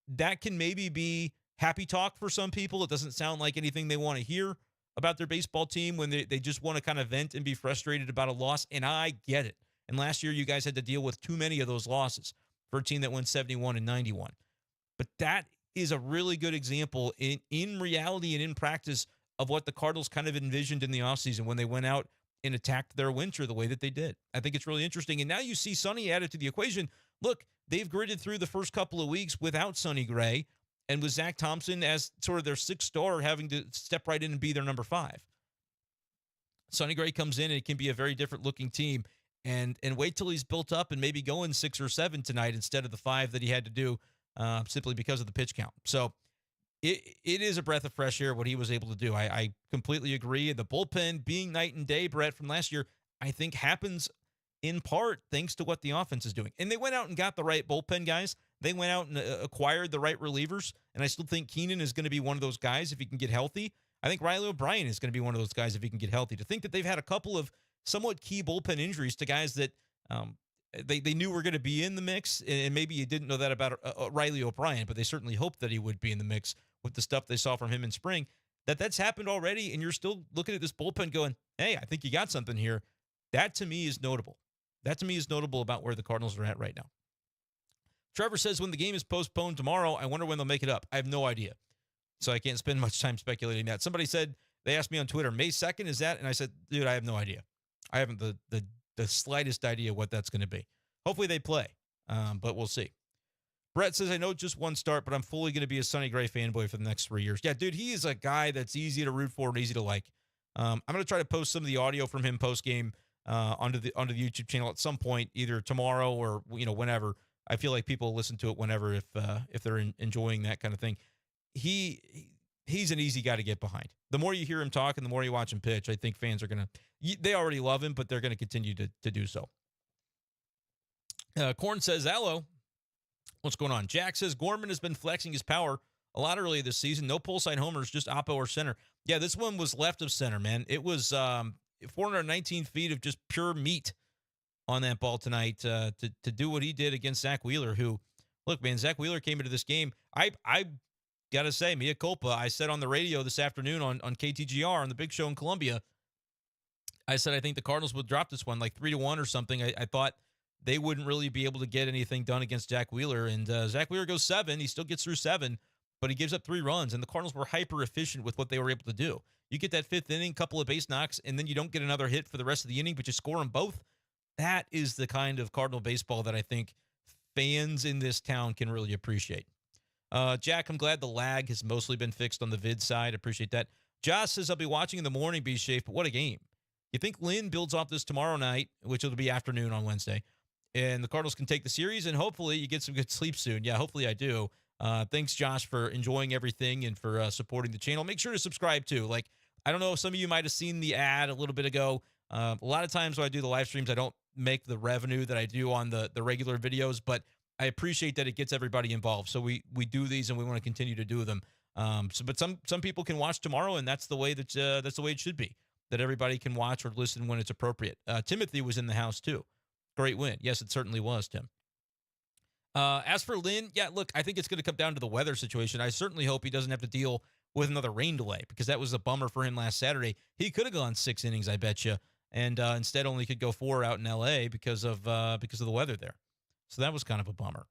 That can maybe be happy talk for some people. It doesn't sound like anything they want to hear about their baseball team when they just want to kind of vent and be frustrated about a loss, and I get it. And last year you guys had to deal with too many of those losses for a team that went 71 and 91. But that is a really good example in reality and in practice of what the Cardinals kind of envisioned in the offseason when they went out and attacked their winter the way that they did. I think it's really interesting. And now you see Sonny added to the equation. Look, they've gritted through the first couple of weeks without Sonny Gray and with Zach Thompson as sort of their 6th star having to step right in and be their number 5. Sonny Gray comes in and it can be a very different looking team. And wait till he's built up and maybe going 6 or 7 tonight instead of the 5 that he had to do simply because of the pitch count. So it is a breath of fresh air what he was able to do. I completely agree. The bullpen being night and day, Brett, from last year, I think happens in part thanks to what the offense is doing. And they went out and got the right bullpen guys. They went out and acquired the right relievers. And I still think Keenan is going to be one of those guys if he can get healthy. I think Riley O'Brien is going to be one of those guys if he can get healthy. To think that they've had a couple of somewhat key bullpen injuries to guys that they knew were going to be in the mix, and maybe you didn't know that about Riley O'Brien, but they certainly hoped that he would be in the mix with the stuff they saw from him in spring. That's happened already, and you're still looking at this bullpen going, hey, I think you got something here. That to me is notable. That to me is notable about where the Cardinals are at right now. Trevor says, when the game is postponed tomorrow, I wonder when they'll make it up. I have no idea, so I can't spend much time speculating that. Somebody said, they asked me on Twitter, May 2nd, is that? And I said, dude, I have no idea. I haven't the slightest idea what that's going to be. Hopefully they play, but we'll see. Brett says, I know just one start, but I'm fully going to be a Sonny Gray fanboy for the next 3 years. Yeah, dude, he is a guy that's easy to root for and easy to like. I'm going to try to post some of the audio from him post-game onto the YouTube channel at some point, either tomorrow or whenever. I feel like people listen to it whenever if they're enjoying that kind of thing. He's an easy guy to get behind. The more you hear him talk and the more you watch him pitch, I think fans are going to – they already love him, but they're going to continue to do so. Korn says, hello. What's going on? Jack says, Gorman has been flexing his power a lot early this season. No pull side homers, just oppo or center. Yeah, this one was left of center, man. It was 419 feet of just pure meat on that ball tonight to do what he did against Zach Wheeler, who, look, man, Zach Wheeler came into this game. I got to say, mea culpa. I said on the radio this afternoon on KTGR on the big show in Columbia, I said I think the Cardinals would drop this one like 3-1 or something. I thought they wouldn't really be able to get anything done against Zach Wheeler. And Zach Wheeler goes 7. He still gets through 7, but he gives up 3 runs. And the Cardinals were hyper efficient with what they were able to do. You get that 5th inning, couple of base knocks, and then you don't get another hit for the rest of the inning, but you score them both. That is the kind of Cardinal baseball that I think fans in this town can really appreciate. Jack, I'm glad the lag has mostly been fixed on the vid side. Appreciate that. Josh says, I'll be watching in the morning, be safe, but what a game. You think Lynn builds off this tomorrow night, which will be afternoon on Wednesday, and the Cardinals can take the series, and hopefully you get some good sleep soon. Yeah, hopefully I do. Thanks, Josh, for enjoying everything and for supporting the channel. Make sure to subscribe, too. Like, I don't know if some of you might have seen the ad a little bit ago. A lot of times when I do the live streams, I don't make the revenue that I do on the regular videos, but I appreciate that it gets everybody involved. So we do these, and we want to continue to do them. But some people can watch tomorrow, and that's the way it should be. that everybody can watch or listen when it's appropriate. Timothy was in the house too. Great win. Yes, it certainly was, Tim. As for Lynn, yeah, look, I think it's going to come down to the weather situation. I certainly hope he doesn't have to deal with another rain delay, because that was a bummer for him last Saturday. He could have gone 6 innings, I bet you, and instead only could go 4 out in L.A. because of the weather there. So that was kind of a bummer.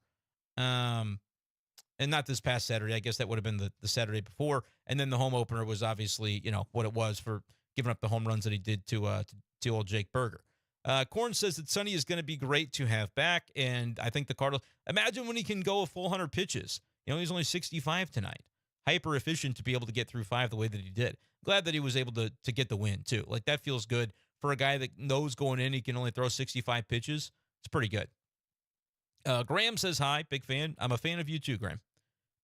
And not this past Saturday. I guess that would have been the Saturday before. And then the home opener was obviously, what it was for giving up the home runs that he did to old Jake Berger. Korn says that Sonny is going to be great to have back, and I think the Cardinals, imagine when he can go a full 100 pitches. He's only 65 tonight. Hyper efficient to be able to get through 5 the way that he did. Glad that he was able to get the win, too. Like, that feels good for a guy that knows going in he can only throw 65 pitches. It's pretty good. Graham says hi, big fan. I'm a fan of you too, Graham.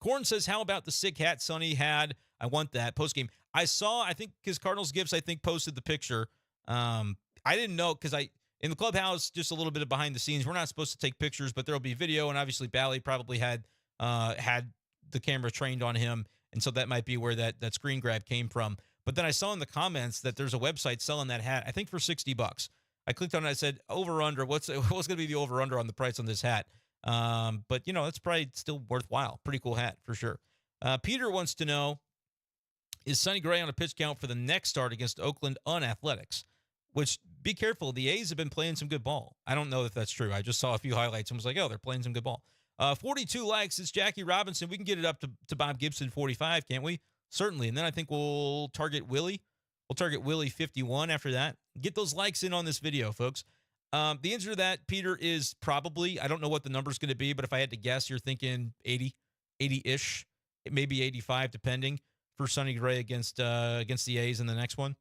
Korn says, how about the sick hat Sonny had? I want that post-game. I think his Cardinals Gifts, posted the picture. I didn't know, because in the clubhouse, just a little bit of behind the scenes, we're not supposed to take pictures, but there'll be video, and obviously Bally probably had the camera trained on him, and so that might be where that screen grab came from. But then I saw in the comments that there's a website selling that hat, I think for $60. I clicked on it, I said, over-under, what's going to be the over-under on the price on this hat? But, it's probably still worthwhile. Pretty cool hat, for sure. Peter wants to know, is Sonny Gray on a pitch count for the next start against Oakland Unathletics? Which, be careful, the A's have been playing some good ball. I don't know if that's true. I just saw a few highlights and was like, oh, they're playing some good ball. 42 likes, it's Jackie Robinson. We can get it up to Bob Gibson, 45, can't we? Certainly. And then I think we'll target Willie. We'll target Willie 51 after that. Get those likes in on this video, folks. The answer to that, Peter, is probably, I don't know what the number's going to be, but if I had to guess, you're thinking 80-ish, maybe 85, depending, for Sonny Gray against the A's in the next one.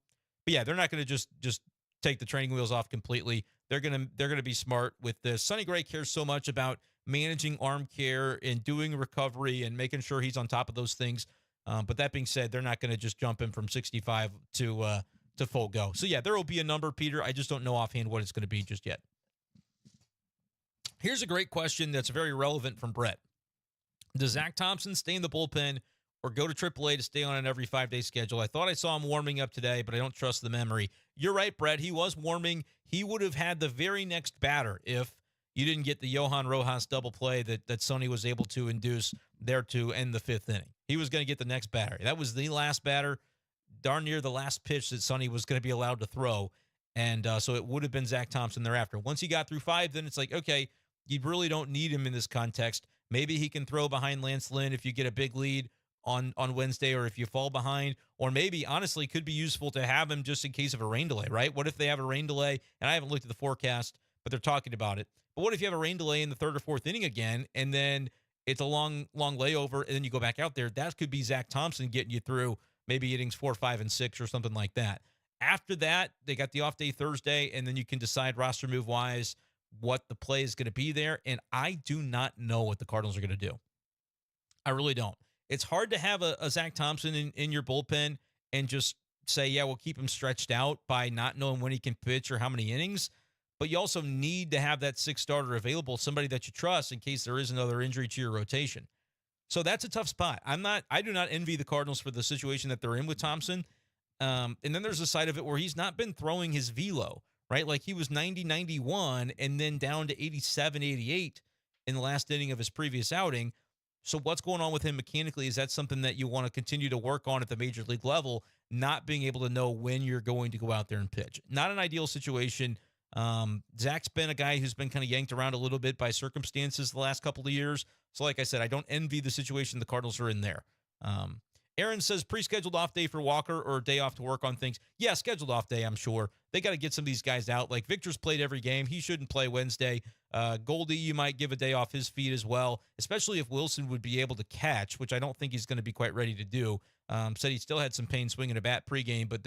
But yeah, they're not going to just take the training wheels off completely. They're gonna be smart with this. Sonny Gray cares so much about managing arm care and doing recovery and making sure he's on top of those things. But that being said, they're not going to just jump him from 65 to full go. So yeah, there will be a number, Peter. I just don't know offhand what it's going to be just yet. Here's a great question that's very relevant from Brett. Does Zach Thompson stay in the bullpen or go to AAA to stay on an every 5-day schedule? I thought I saw him warming up today, but I don't trust the memory. You're right, Brett. He was warming. He would have had the very next batter if you didn't get the Johan Rojas double play that Sonny was able to induce there to end the 5th inning. He was going to get the next batter. That was the last batter, darn near the last pitch that Sonny was going to be allowed to throw. And so it would have been Zach Thompson thereafter. Once he got through 5, then it's like, okay, you really don't need him in this context. Maybe he can throw behind Lance Lynn if you get a big lead on Wednesday, or if you fall behind, or maybe honestly could be useful to have him just in case of a rain delay, right? What if they have a rain delay? And I haven't looked at the forecast, but they're talking about it. But what if you have a rain delay in the 3rd or 4th inning again, and then it's a long layover, and then you go back out there? That could be Zach Thompson getting you through maybe innings 4, 5, and 6 or something like that. After that, they got the off day Thursday, and then you can decide roster move wise what the play is going to be there. And I do not know what the Cardinals are going to do. I really don't. It's hard to have a Zach Thompson in your bullpen and just say, yeah, we'll keep him stretched out by not knowing when he can pitch or how many innings. But you also need to have that 6th starter available, somebody that you trust in case there is another injury to your rotation. So that's a tough spot. I do not envy the Cardinals for the situation that they're in with Thompson. And then there's a side of it where he's not been throwing his velo, right? Like he was 90-91 and then down to 87-88 in the last inning of his previous outing. So what's going on with him mechanically? Is that something that you want to continue to work on at the major league level, not being able to know when you're going to go out there and pitch? Not an ideal situation. Zach's been a guy who's been kind of yanked around a little bit by circumstances the last couple of years. So like I said, I don't envy the situation the Cardinals are in there. Aaron says pre-scheduled off day for Walker or a day off to work on things. Yeah, scheduled off day, I'm sure. They got to get some of these guys out. Like Victor's played every game. He shouldn't play Wednesday. Goldie, you might give a day off his feet as well, especially if Wilson would be able to catch, which I don't think he's going to be quite ready to do. Said he still had some pain swinging a bat pregame, but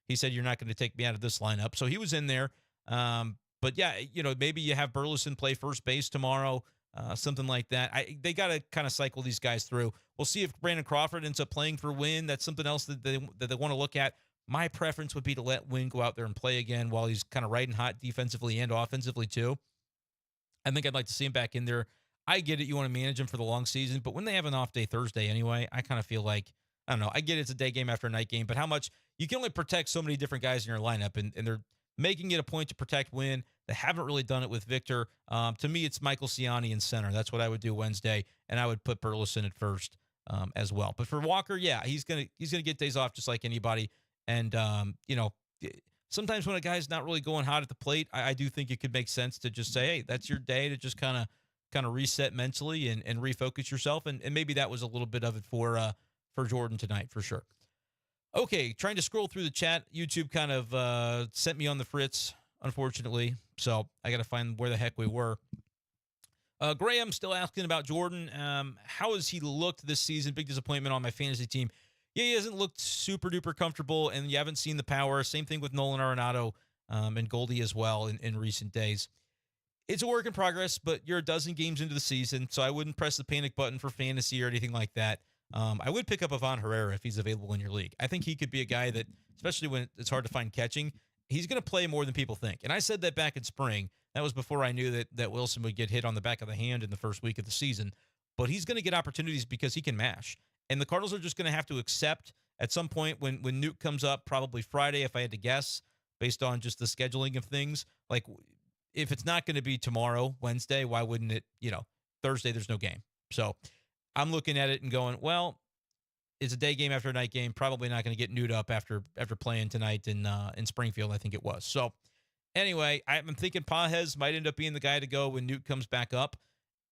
he said, you're not going to take me out of this lineup. So he was in there. But yeah, maybe you have Burleson play first base tomorrow. Something like that. They got to kind of cycle these guys through. We'll see if Brandon Crawford ends up playing for Wynn. That's something else that they want to look at. My preference would be to let Wynn go out there and play again while he's kind of riding hot defensively and offensively too. I think I'd like to see him back in there. I get it. You want to manage him for the long season, but when they have an off day Thursday anyway, I kind of feel like I don't know. I get it's a day game after a night game, but how much you can only protect so many different guys in your lineup, and they're making it a point to protect Wynn. They haven't really done it with Victor. To me, it's Michael Ciani in center. That's what I would do Wednesday, and I would put Burleson at first as well. But for Walker, yeah, he's gonna get days off just like anybody. And sometimes when a guy's not really going hot at the plate, I do think it could make sense to just say, hey, that's your day to just kind of reset mentally and refocus yourself. And maybe that was a little bit of it for Jordan tonight for sure. Okay, trying to scroll through the chat. YouTube kind of sent me on the fritz, unfortunately. So I got to find where the heck we were. Graham still asking about Jordan. How has he looked this season? Big disappointment on my fantasy team. Yeah, he hasn't looked super duper comfortable, and you haven't seen the power. Same thing with Nolan Arenado and Goldie as well in recent days. It's a work in progress, but you're a dozen games into the season, so I wouldn't press the panic button for fantasy or anything like that. I would pick up Ivan Herrera if he's available in your league. I think he could be a guy that, especially when it's hard to find catching, he's going to play more than people think. And I said that back in spring. That was before I knew that Wilson would get hit on the back of the hand in the first week of the season. But he's going to get opportunities because he can mash. And the Cardinals are just going to have to accept at some point when Nuke comes up, probably Friday, if I had to guess, based on just the scheduling of things. Like, if it's not going to be tomorrow, Wednesday, why wouldn't it, Thursday, there's no game. So I'm looking at it and going, well, it's a day game after a night game. Probably not going to get nude up after playing tonight in Springfield, I think it was. So anyway, I'm thinking Pages might end up being the guy to go when Newt comes back up.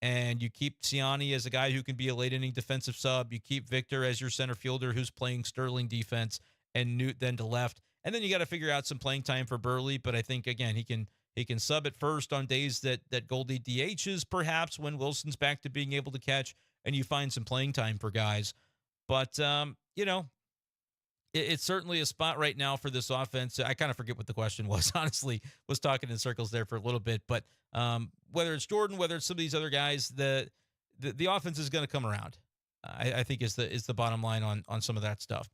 And you keep Ciani as a guy who can be a late inning defensive sub. You keep Victor as your center fielder who's playing sterling defense, and Newt then to left. And then you got to figure out some playing time for Burley. But I think, again, he can sub at first on days that Goldie DHs, perhaps when Wilson's back to being able to catch, and you find some playing time for guys. But, it's certainly a spot right now for this offense. I kind of forget what the question was, honestly. Was talking in circles there for a little bit. But whether it's Jordan, whether it's some of these other guys, the offense is going to come around. I think is the bottom line on some of that stuff.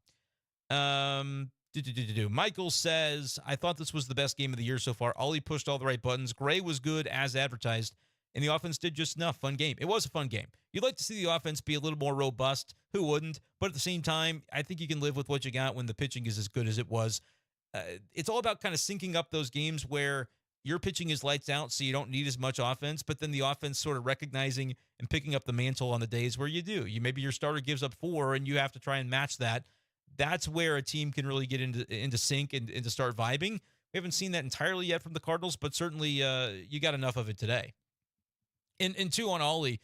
Michael says, I thought this was the best game of the year so far. Ollie pushed all the right buttons. Gray was good as advertised, and the offense did just enough. Fun game. It was a fun game. You'd like to see the offense be a little more robust. Who wouldn't? But at the same time, I think you can live with what you got when the pitching is as good as it was. It's all about kind of syncing up those games where your pitching is lights out, so you don't need as much offense, but then the offense sort of recognizing and picking up the mantle on the days where you do. Maybe your starter gives up 4, and you have to try and match that. That's where a team can really get into sync and to start vibing. We haven't seen that entirely yet from the Cardinals, but certainly you got enough of it today. And 2 on Ollie,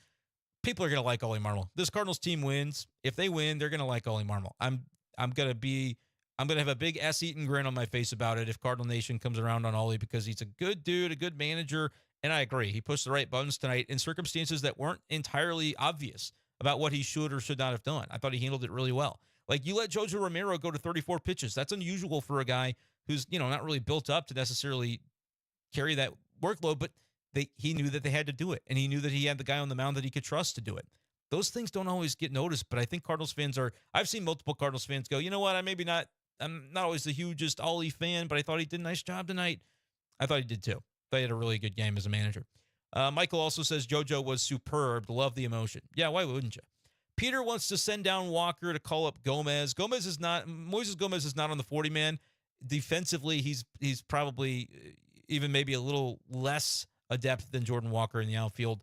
people are going to like Ollie Marmol. This Cardinals team wins. If they win, they're going to like Ollie Marmol. I'm going to have a big ass-eating grin on my face about it if Cardinal Nation comes around on Ollie, because he's a good dude, a good manager, and I agree. He pushed the right buttons tonight in circumstances that weren't entirely obvious about what he should or should not have done. I thought he handled it really well. Like, you let JoJo Romero go to 34 pitches. That's unusual for a guy who's, not really built up to necessarily carry that workload, but he knew that they had to do it, and he knew that he had the guy on the mound that he could trust to do it. Those things don't always get noticed, but I think Cardinals fans I've seen multiple Cardinals fans go, you know what, I'm not always the hugest Ollie fan, but I thought he did a nice job tonight. I thought he did too. They had a really good game as a manager. Michael also says JoJo was superb. Love the emotion. Yeah, why wouldn't you? Peter wants to send down Walker to call up Gomez. Moises Gomez is not on the 40-man. Defensively, he's probably even maybe a little less adept than Jordan Walker in the outfield.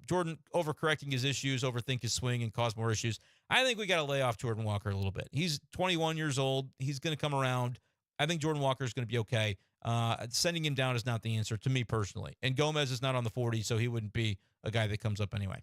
Jordan overcorrecting his issues, overthink his swing, and cause more issues. I think we got to lay off Jordan Walker a little bit. He's 21 years old. He's going to come around. I think Jordan Walker is going to be okay. Sending him down is not the answer to me personally. And Gomez is not on the 40, so he wouldn't be a guy that comes up anyway.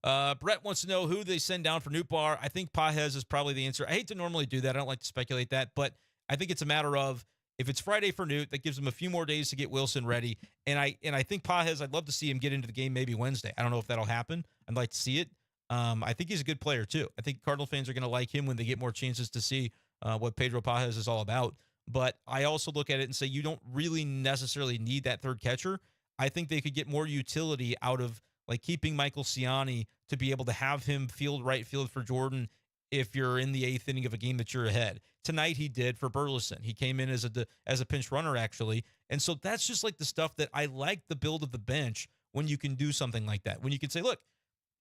Brett wants to know who they send down for Nootbaar. I think Pages is probably the answer. I hate to normally do that. I don't like to speculate that, but I think it's a matter of, if it's Friday for Newt, that gives him a few more days to get Wilson ready. And I think Pages, I'd love to see him get into the game maybe Wednesday. I don't know if that'll happen. I'd like to see it. I think he's a good player too. I think Cardinal fans are going to like him when they get more chances to see what Pedro Pages is all about. But I also look at it and say, you don't really necessarily need that third catcher. I think they could get more utility out of like keeping Michael Ciani to be able to have him field right field for Jordan if you're in the 8th inning of a game that you're ahead. Tonight he did for Burleson. He came in as a pinch runner, actually. And so that's just like the stuff that I like, the build of the bench, when you can do something like that. When you can say, look,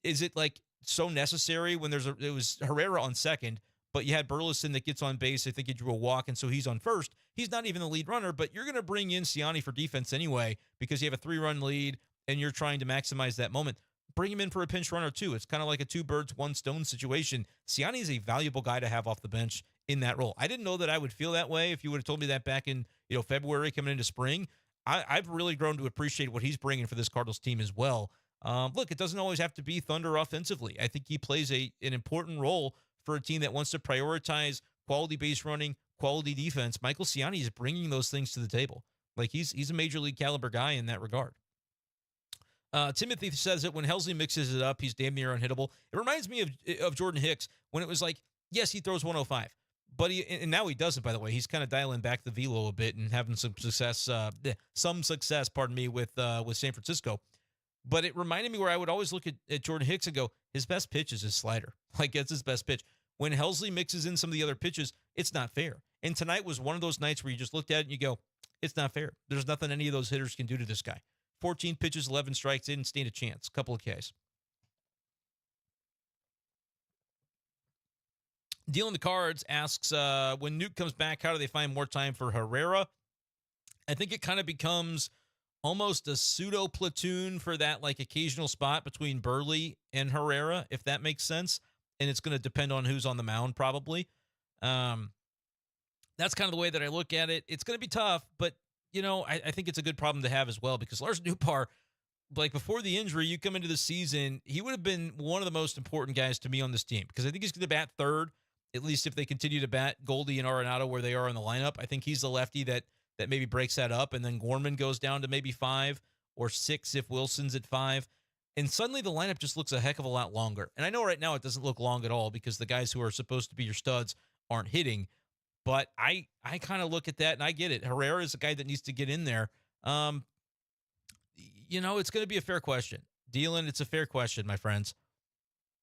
is it like so necessary when it was Herrera on second, but you had Burleson that gets on base. I think he drew a walk, and so he's on first. He's not even the lead runner, but you're going to bring in Siani for defense anyway because you have a 3-run lead and you're trying to maximize that moment. Bring him in for a pinch runner too. It's kind of like a 2 birds, 1 stone situation. Siani is a valuable guy to have off the bench in that role. I didn't know that I would feel that way if you would have told me that back in February coming into spring. I've really grown to appreciate what he's bringing for this Cardinals team as well. Look, it doesn't always have to be Thunder offensively. I think he plays an important role for a team that wants to prioritize quality base running, quality defense. Michael Siani is bringing those things to the table. Like he's a major league caliber guy in that regard. Timothy says that when Helsley mixes it up, he's damn near unhittable. It reminds me of Jordan Hicks when it was like, yes, he throws 105, but and now he doesn't, by the way. He's kind of dialing back the velo a bit and having some success, with San Francisco. But it reminded me where I would always look at Jordan Hicks and go, his best pitch is his slider. Like, that's his best pitch. When Helsley mixes in some of the other pitches, it's not fair. And tonight was one of those nights where you just looked at it and you go, it's not fair. There's nothing any of those hitters can do to this guy. 14 pitches, 11 strikes, didn't stand a chance. Couple of Ks. Dealing the Cards asks, when Newt comes back, how do they find more time for Herrera? I think it kind of becomes almost a pseudo platoon for that like occasional spot between Burley and Herrera, if that makes sense. And it's going to depend on who's on the mound, probably. That's kind of the way that I look at it. It's going to be tough, but I think it's a good problem to have as well, because Lars Nootbaar, like before the injury, you come into the season, he would have been one of the most important guys to me on this team, because I think he's going to bat third, at least if they continue to bat Goldie and Arenado where they are in the lineup. I think he's the lefty that maybe breaks that up, and then Gorman goes down to maybe 5 or 6 if Wilson's at 5. And suddenly the lineup just looks a heck of a lot longer. And I know right now it doesn't look long at all because the guys who are supposed to be your studs aren't hitting. But I kind of look at that and I get it. Herrera is a guy that needs to get in there. It's going to be a fair question. Dylan, it's a fair question, my friends.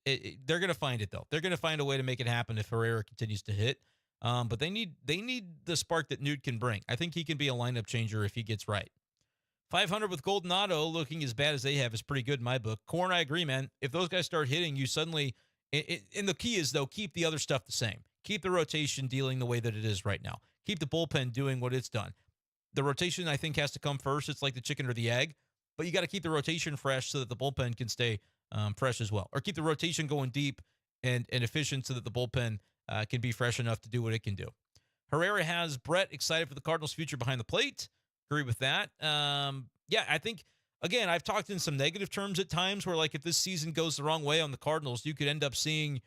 They're going to find it, though. They're going to find a way to make it happen if Herrera continues to hit. But they need the spark that Newt can bring. I think he can be a lineup changer if he gets right. 500 with Golden Auto looking as bad as they have is pretty good in my book. Corn, I agree, man. If those guys start hitting, you suddenly and the key is, though, keep the other stuff the same. Keep the rotation dealing the way that it is right now. Keep the bullpen doing what it's done. The rotation, I think, has to come first. It's like the chicken or the egg. But you got to keep the rotation fresh so that the bullpen can stay fresh as well. Or keep the rotation going deep and efficient so that the bullpen can be fresh enough to do what it can do. Herrera has Brett excited for the Cardinals' future behind the plate. Agree with that. I think, again, I've talked in some negative terms at times where, like, if this season goes the wrong way on the Cardinals, you could end up seeing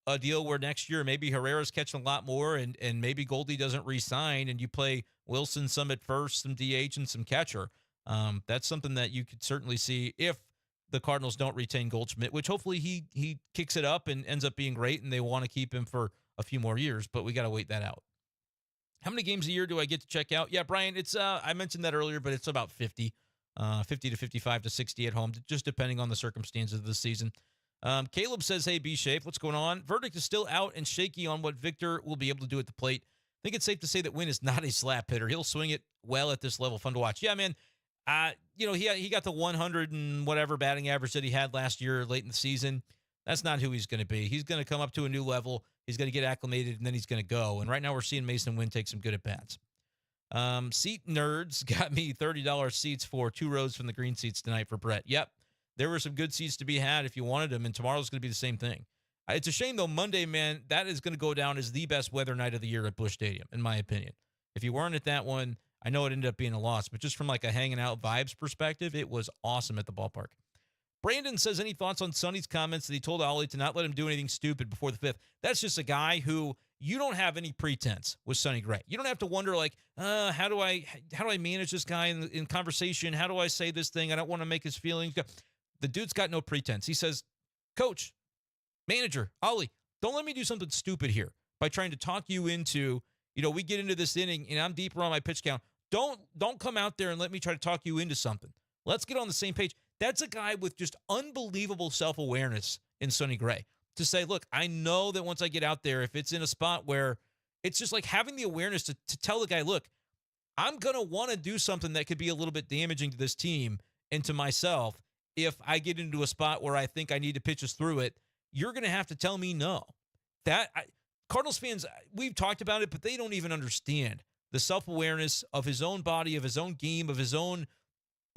a deal where next year maybe Herrera's catching a lot more and maybe Goldie doesn't re-sign and you play Wilson some at first, some DH, and some catcher. That's something that you could certainly see if the Cardinals don't retain Goldschmidt, which hopefully he kicks it up and ends up being great and they want to keep him for a few more years, but we got to wait that out. How many games a year do I get to check out? Yeah, Brian, it's I mentioned that earlier, but it's about 50 to 55 to 60 at home, just depending on the circumstances of the season. Caleb says, hey, B-Shape, what's going on? Verdict is still out and shaky on what Victor will be able to do at the plate. I think it's safe to say that Wynn is not a slap hitter. He'll swing it well at this level. Fun to watch. Yeah, man. He got the 100 and whatever batting average that he had last year late in the season. That's not who he's going to be. He's going to come up to a new level. He's going to get acclimated, and then he's going to go. And right now we're seeing Mason Wynn take some good at-bats. Seat Nerds got me $30 seats for 2 rows from the green seats tonight for Brett. Yep. There were some good seats to be had if you wanted them, and tomorrow's going to be the same thing. It's a shame, though, Monday, man, that is going to go down as the best weather night of the year at Busch Stadium, in my opinion. If you weren't at that one, I know it ended up being a loss, but just from like a hanging out vibes perspective, it was awesome at the ballpark. Brandon says, any thoughts on Sonny's comments that he told Ollie to not let him do anything stupid before the 5th? That's just a guy who you don't have any pretense with Sonny Gray. You don't have to wonder, like, how do I manage this guy in conversation? How do I say this thing? I don't want to make his feelings. The dude's got no pretense. He says, Coach, manager, Ollie, don't let me do something stupid here by trying to talk you into, we get into this inning and I'm deeper on my pitch count. Don't come out there and let me try to talk you into something. Let's get on the same page. That's a guy with just unbelievable self-awareness in Sonny Gray to say, look, I know that once I get out there, if it's in a spot where it's just like having the awareness to tell the guy, look, I'm going to want to do something that could be a little bit damaging to this team and to myself if I get into a spot where I think I need to pitch us through it. you're going to have to tell me no. Cardinals fans, we've talked about it, but they don't even understand the self-awareness of his own body, of his own game, of his own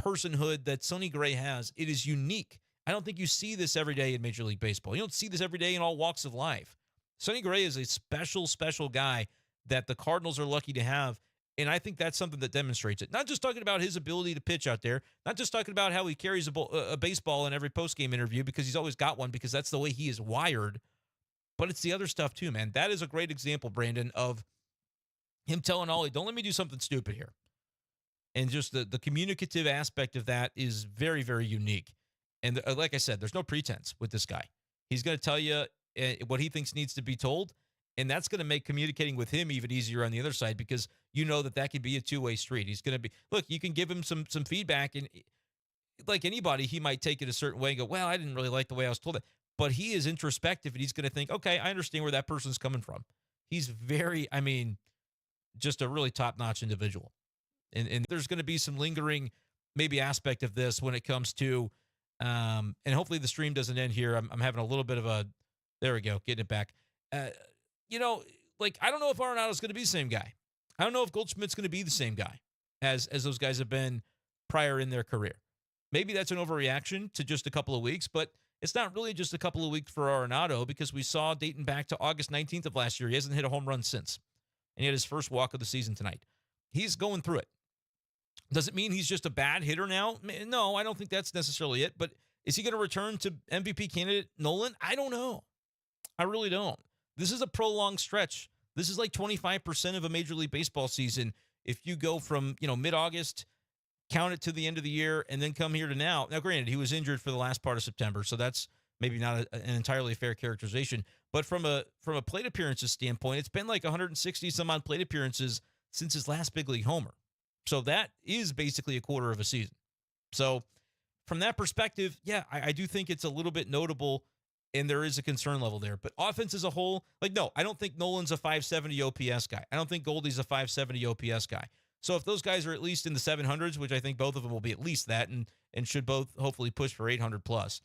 personhood that Sonny Gray has. It is unique. I don't think you see this every day in Major League Baseball. You don't see this every day in all walks of life. Sonny Gray is a special, special guy that the Cardinals are lucky to have, and I think that's something that demonstrates it. Not just talking about his ability to pitch out there, not just talking about how he carries a baseball in every postgame interview because he's always got one because that's the way he is wired, but it's the other stuff too, man. That is a great example, Brandon, of him telling Ollie, don't let me do something stupid here. And just the communicative aspect of that is very, very unique. And like I said, there's no pretense with this guy. He's going to tell you what he thinks needs to be told, and that's going to make communicating with him even easier on the other side because you know that could be a two-way street. He's going to be, look, you can give him some feedback, and like anybody, he might take it a certain way and go, well, I didn't really like the way I was told it. But he is introspective, and he's going to think, okay, I understand where that person's coming from. He's very, just a really top-notch individual. And there's going to be some lingering maybe aspect of this when it comes to, and hopefully the stream doesn't end here. I'm having a little bit of a, there we go, getting it back. I don't know if Arenado's going to be the same guy. I don't know if Goldschmidt's going to be the same guy as those guys have been prior in their career. Maybe that's an overreaction to just a couple of weeks, but it's not really just a couple of weeks for Arenado because we saw dating back to August 19th of last year, he hasn't hit a home run since. And he had his first walk of the season tonight. He's going through it. Does it mean he's just a bad hitter now? No, I don't think that's necessarily it. But is he going to return to MVP candidate Nolan? I don't know. I really don't. This is a prolonged stretch. This is like 25% of a Major League Baseball season. If you go from, mid-August, count it to the end of the year, and then come here to now. Now, granted, he was injured for the last part of September, so that's maybe not an entirely fair characterization. But from a plate appearances standpoint, it's been like 160 some odd plate appearances since his last big league homer. So that is basically a quarter of a season. So from that perspective, yeah, I do think it's a little bit notable, and there is a concern level there. But offense as a whole, no, I don't think Nolan's a 570 OPS guy. I don't think Goldie's a 570 OPS guy. So if those guys are at least in the 700s, which I think both of them will be at least that, and should both hopefully push for 800 plus,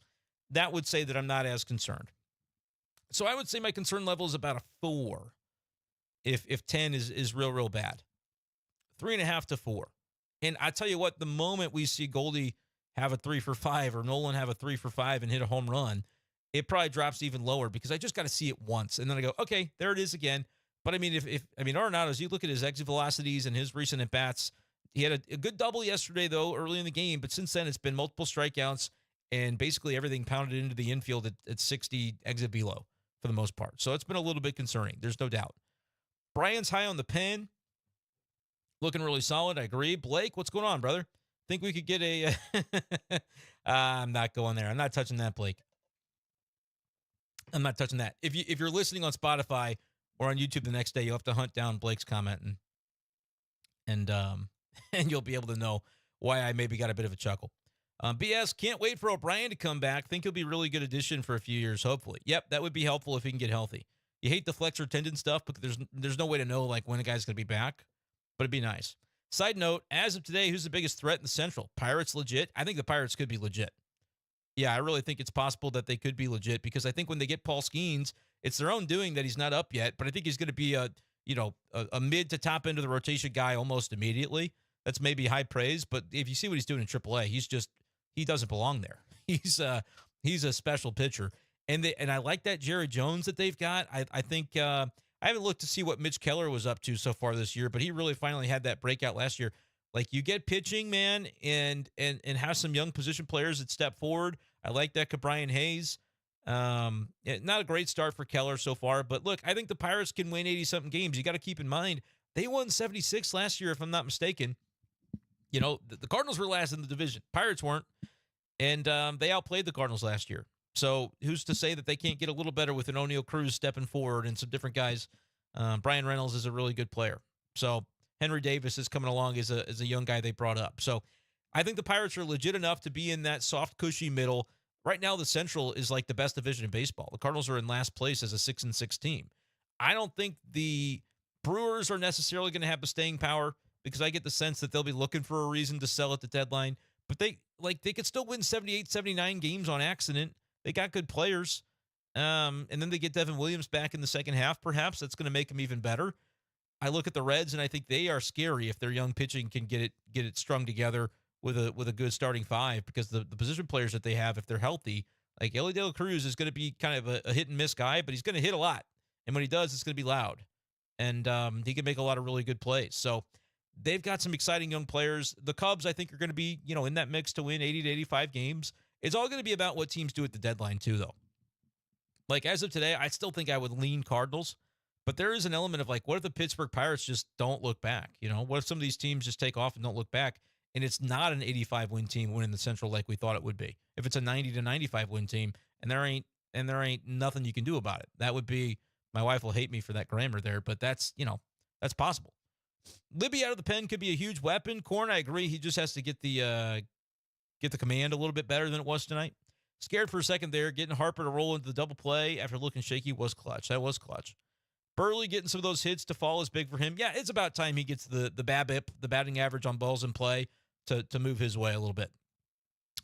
that would say that I'm not as concerned. So I would say my concern level is about a 4 if 10 is real bad. 3.5 to 4. And I tell you what, the moment we see Goldie have a 3 for 5 or Nolan have a 3 for 5 and hit a home run, it probably drops even lower because I just got to see it once. And then I go, okay, there it is again. But if Arenado's, you look at his exit velocities and his recent at-bats, he had a good double yesterday, though, early in the game. But since then, it's been multiple strikeouts and basically everything pounded into the infield at 60 exit velo for the most part. So it's been a little bit concerning. There's no doubt. Brian's high on the pen. Looking really solid. I agree. Blake, what's going on, brother? Think we could get a... I'm not going there. I'm not touching that, Blake. I'm not touching that. If you're listening on Spotify or on YouTube the next day, you'll have to hunt down Blake's comment and you'll be able to know why I maybe got a bit of a chuckle. BS, can't wait for O'Brien to come back. Think he'll be a really good addition for a few years, hopefully. Yep, that would be helpful if he can get healthy. You hate the flexor tendon stuff, but there's no way to know when a guy's going to be back, but it'd be nice. Side note, as of today, who's the biggest threat in the Central? Pirates legit? I think the Pirates could be legit. Yeah, I really think it's possible that they could be legit because I think when they get Paul Skeens, it's their own doing that he's not up yet, but I think he's going to be a mid to top end of the rotation guy almost immediately. That's maybe high praise, but if you see what he's doing in AAA, he doesn't belong there. He's a special pitcher. And I like that Jerry Jones that they've got. I think I haven't looked to see what Mitch Keller was up to so far this year, but he really finally had that breakout last year. Like you get pitching, man, and have some young position players that step forward. I like that Cabrian Hayes. Not a great start for Keller so far, but look, I think the Pirates can win 80-something games. You got to keep in mind, they won 76 last year, if I'm not mistaken. The Cardinals were last in the division. Pirates weren't, and they outplayed the Cardinals last year. So who's to say that they can't get a little better with an O'Neal Cruz stepping forward and some different guys? Brian Reynolds is a really good player. So Henry Davis is coming along as a young guy they brought up. So I think the Pirates are legit enough to be in that soft, cushy middle. Right now, the Central is like the best division in baseball. The Cardinals are in last place as a 6-6 team. I don't think the Brewers are necessarily going to have the staying power because I get the sense that they'll be looking for a reason to sell at the deadline. But they could still win 78, 79 games on accident. They got good players. And then they get Devin Williams back in the second half. Perhaps that's going to make them even better. I look at the Reds and I think they are scary if their young pitching can get it strung together with a good starting five, because the position players that they have, if they're healthy, like Ellie De La Cruz is going to be kind of a hit and miss guy, but he's going to hit a lot, and when he does, it's going to be loud, and he can make a lot of really good plays. So they've got some exciting young players. The Cubs, I think, are going to be in that mix to win 80 to 85 games. It's all going to be about what teams do at the deadline too, though. Like, as of today, I still think I would lean Cardinals, but there is an element of, like, what if the Pittsburgh Pirates just don't look back? What if some of these teams just take off and don't look back, and it's not an 85-win team winning the Central like we thought it would be? If it's a 90 to 95-win team, and there ain't nothing you can do about it, that would be, my wife will hate me for that grammar there, but that's possible. Libby out of the pen could be a huge weapon. Korn, I agree. He just has to get the command a little bit better than it was tonight. Scared for a second there. Getting Harper to roll into the double play after looking shaky was clutch. That was clutch. Burley getting some of those hits to fall is big for him. Yeah, it's about time he gets the BABIP, the batting average on balls in play, to move his way a little bit.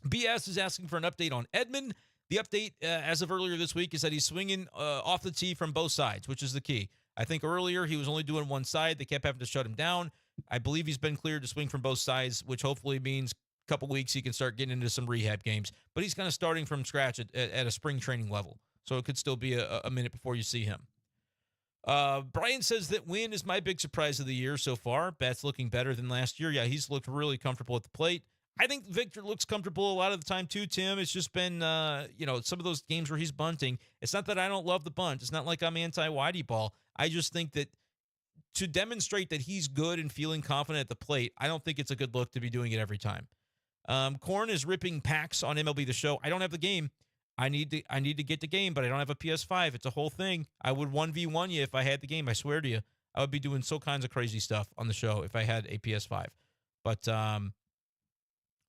BS is asking for an update on Edman. The update as of earlier this week is that he's swinging off the tee from both sides, which is the key. I think earlier he was only doing one side. They kept having to shut him down. I believe he's been cleared to swing from both sides, which hopefully means couple weeks he can start getting into some rehab games, but he's kind of starting from scratch at a spring training level, so it could still be a minute before you see him. Brian says that Wynn is my big surprise of the year so far. Bat's looking better than last year. Yeah, he's looked really comfortable at the plate. I think Victor looks comfortable a lot of the time too, Tim. It's just been some of those games where he's bunting. It's not that I don't love the bunt. It's not like I'm anti-Whitey ball. I just think that to demonstrate that he's good and feeling confident at the plate, I don't think it's a good look to be doing it every time. Korn is ripping packs on MLB The Show. I don't have the game. I need to get the game, but I don't have a PS5. It's a whole thing. I would 1v1 you if I had the game. I swear to you. I would be doing so kinds of crazy stuff on the show if I had a PS5. But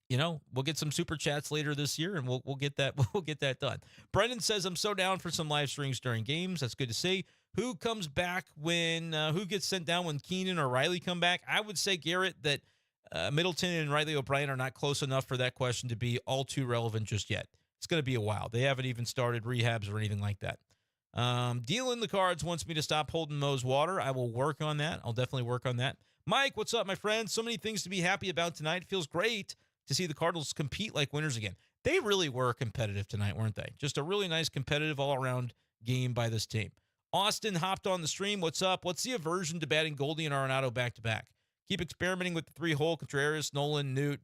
we'll get some super chats later this year, and we'll get that done. Brendan says, I'm so down for some live streams during games. That's good to see. Who comes back when who gets sent down when Keenan or Riley come back? I would say, Garrett, that Middleton and Riley O'Brien are not close enough for that question to be all too relevant just yet. It's going to be a while. They haven't even started rehabs or anything like that. Dealing the Cards wants me to stop holding Mo's water. I will work on that. I'll definitely work on that. Mike, what's up, my friend? So many things to be happy about tonight. It feels great to see the Cardinals compete like winners again. They really were competitive tonight, weren't they? Just a really nice competitive all-around game by this team. Austin hopped on the stream. What's up? What's the aversion to batting Goldie and Arenado back-to-back? Keep experimenting with the three-hole, Contreras, Nolan, Newt.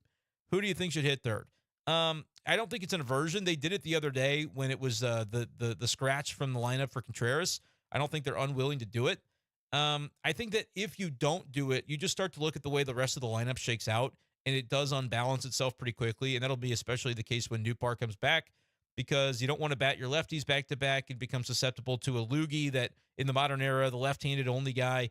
Who do you think should hit third? I don't think it's an aversion. They did it the other day when it was the scratch from the lineup for Contreras. I don't think they're unwilling to do it. I think that if you don't do it, you just start to look at the way the rest of the lineup shakes out, and it does unbalance itself pretty quickly, and that'll be especially the case when Nootbaar comes back, because you don't want to bat your lefties back-to-back and become susceptible to a loogie that in the modern era, the left-handed only guy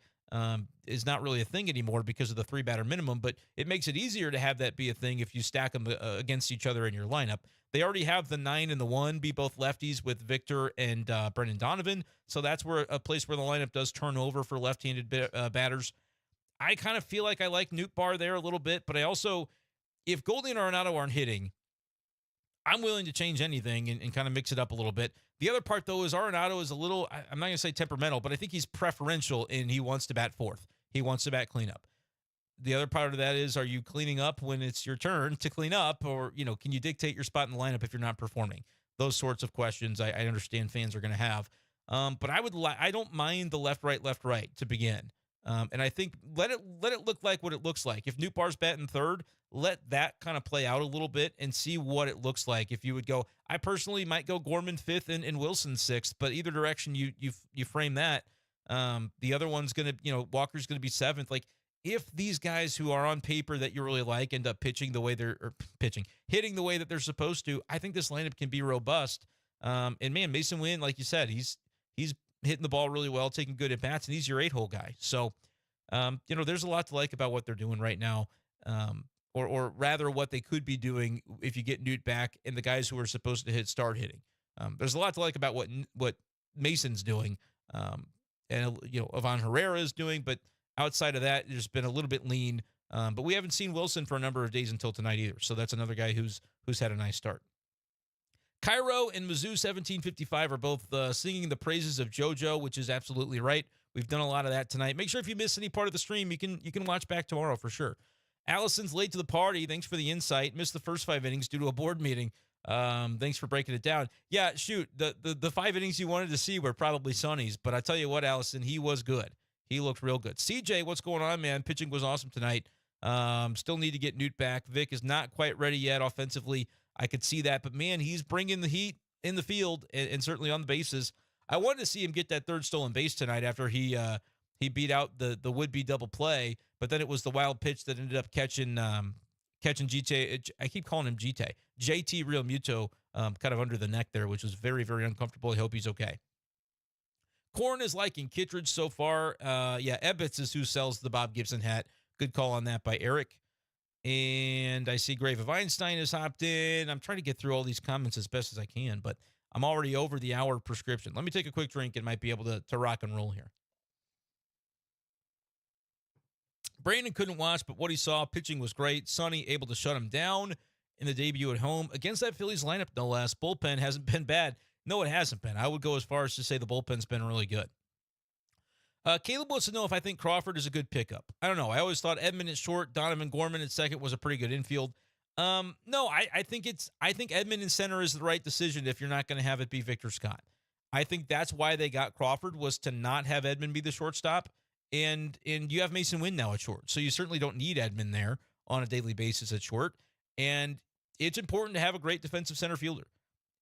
is not really a thing anymore because of the three-batter minimum, but it makes it easier to have that be a thing if you stack them against each other in your lineup. They already have the 9 and the 1 be both lefties with Victor and Brendan Donovan, so that's where a place where the lineup does turn over for left-handed batters. I kind of feel like I like Nootbaar there a little bit, but I also, if Goldie and Arenado aren't hitting, I'm willing to change anything and kind of mix it up a little bit. The other part, though, is Arenado is a little, I'm not going to say temperamental, but I think he's preferential and he wants to bat fourth. He wants to bat cleanup. The other part of that is, are you cleaning up when it's your turn to clean up? Or, can you dictate your spot in the lineup if you're not performing? Those sorts of questions I understand fans are going to have. But I don't mind the left, right to begin. And I think let it look like what it looks like. If Nootbaar's batting third, let that kind of play out a little bit and see what it looks like. If you would go, I personally might go Gorman fifth and Wilson sixth, but either direction you frame that. The other one's going to, Walker's going to be seventh. Like, if these guys who are on paper that you really like end up hitting the way that they're supposed to, I think this lineup can be robust. And man, Mason Wynn, like you said, he's hitting the ball really well, taking good at bats, and he's your 8-hole guy. So, there's a lot to like about what they're doing right now, or rather what they could be doing if you get Newt back and the guys who are supposed to hit start hitting. There's a lot to like about what Mason's doing, and Ivan Herrera is doing, but outside of that, there's been a little bit lean. But we haven't seen Wilson for a number of days until tonight either. So that's another guy who's had a nice start. Cairo and Mizzou 1755 are both singing the praises of JoJo, which is absolutely right. We've done a lot of that tonight. Make sure if you miss any part of the stream, you can watch back tomorrow for sure. Allison's late to the party. Thanks for the insight. Missed the first 5 innings due to a board meeting. Thanks for breaking it down. Yeah, shoot, the 5 innings you wanted to see were probably Sonny's, but I tell you what, Allison, he was good. He looked real good. CJ, what's going on, man? Pitching was awesome tonight. Still need to get Newt back. Vic is not quite ready yet offensively. I could see that, but man, he's bringing the heat in the field and certainly on the bases. I wanted to see him get that third stolen base tonight after he beat out the would-be double play, but then it was the wild pitch that ended up catching GT. I keep calling him JT Real Muto kind of under the neck there, which was very, very uncomfortable. I hope he's okay. Corn is liking Kittredge so far. Yeah, Ebbets is who sells the Bob Gibson hat. Good call on that by Eric. And I see Grave of Einstein has hopped in. I'm trying to get through all these comments as best as I can, but I'm already over the hour prescription. Let me take a quick drink and might be able to rock and roll here. Brandon couldn't watch, but what he saw, pitching was great. Sonny able to shut him down in the debut at home against that Phillies lineup, no less. Bullpen hasn't been bad. No, it hasn't been. I would go as far as to say the bullpen's been really good. Caleb wants to know if I think Crawford is a good pickup. I don't know. I always thought Edman at short, Donovan Gorman at second was a pretty good infield. No, I think Edman in center is the right decision if you're not going to have it be Victor Scott. I think that's why they got Crawford, was to not have Edman be the shortstop. And you have Mason Wynn now at short, so you certainly don't need Edman there on a daily basis at short. And it's important to have a great defensive center fielder.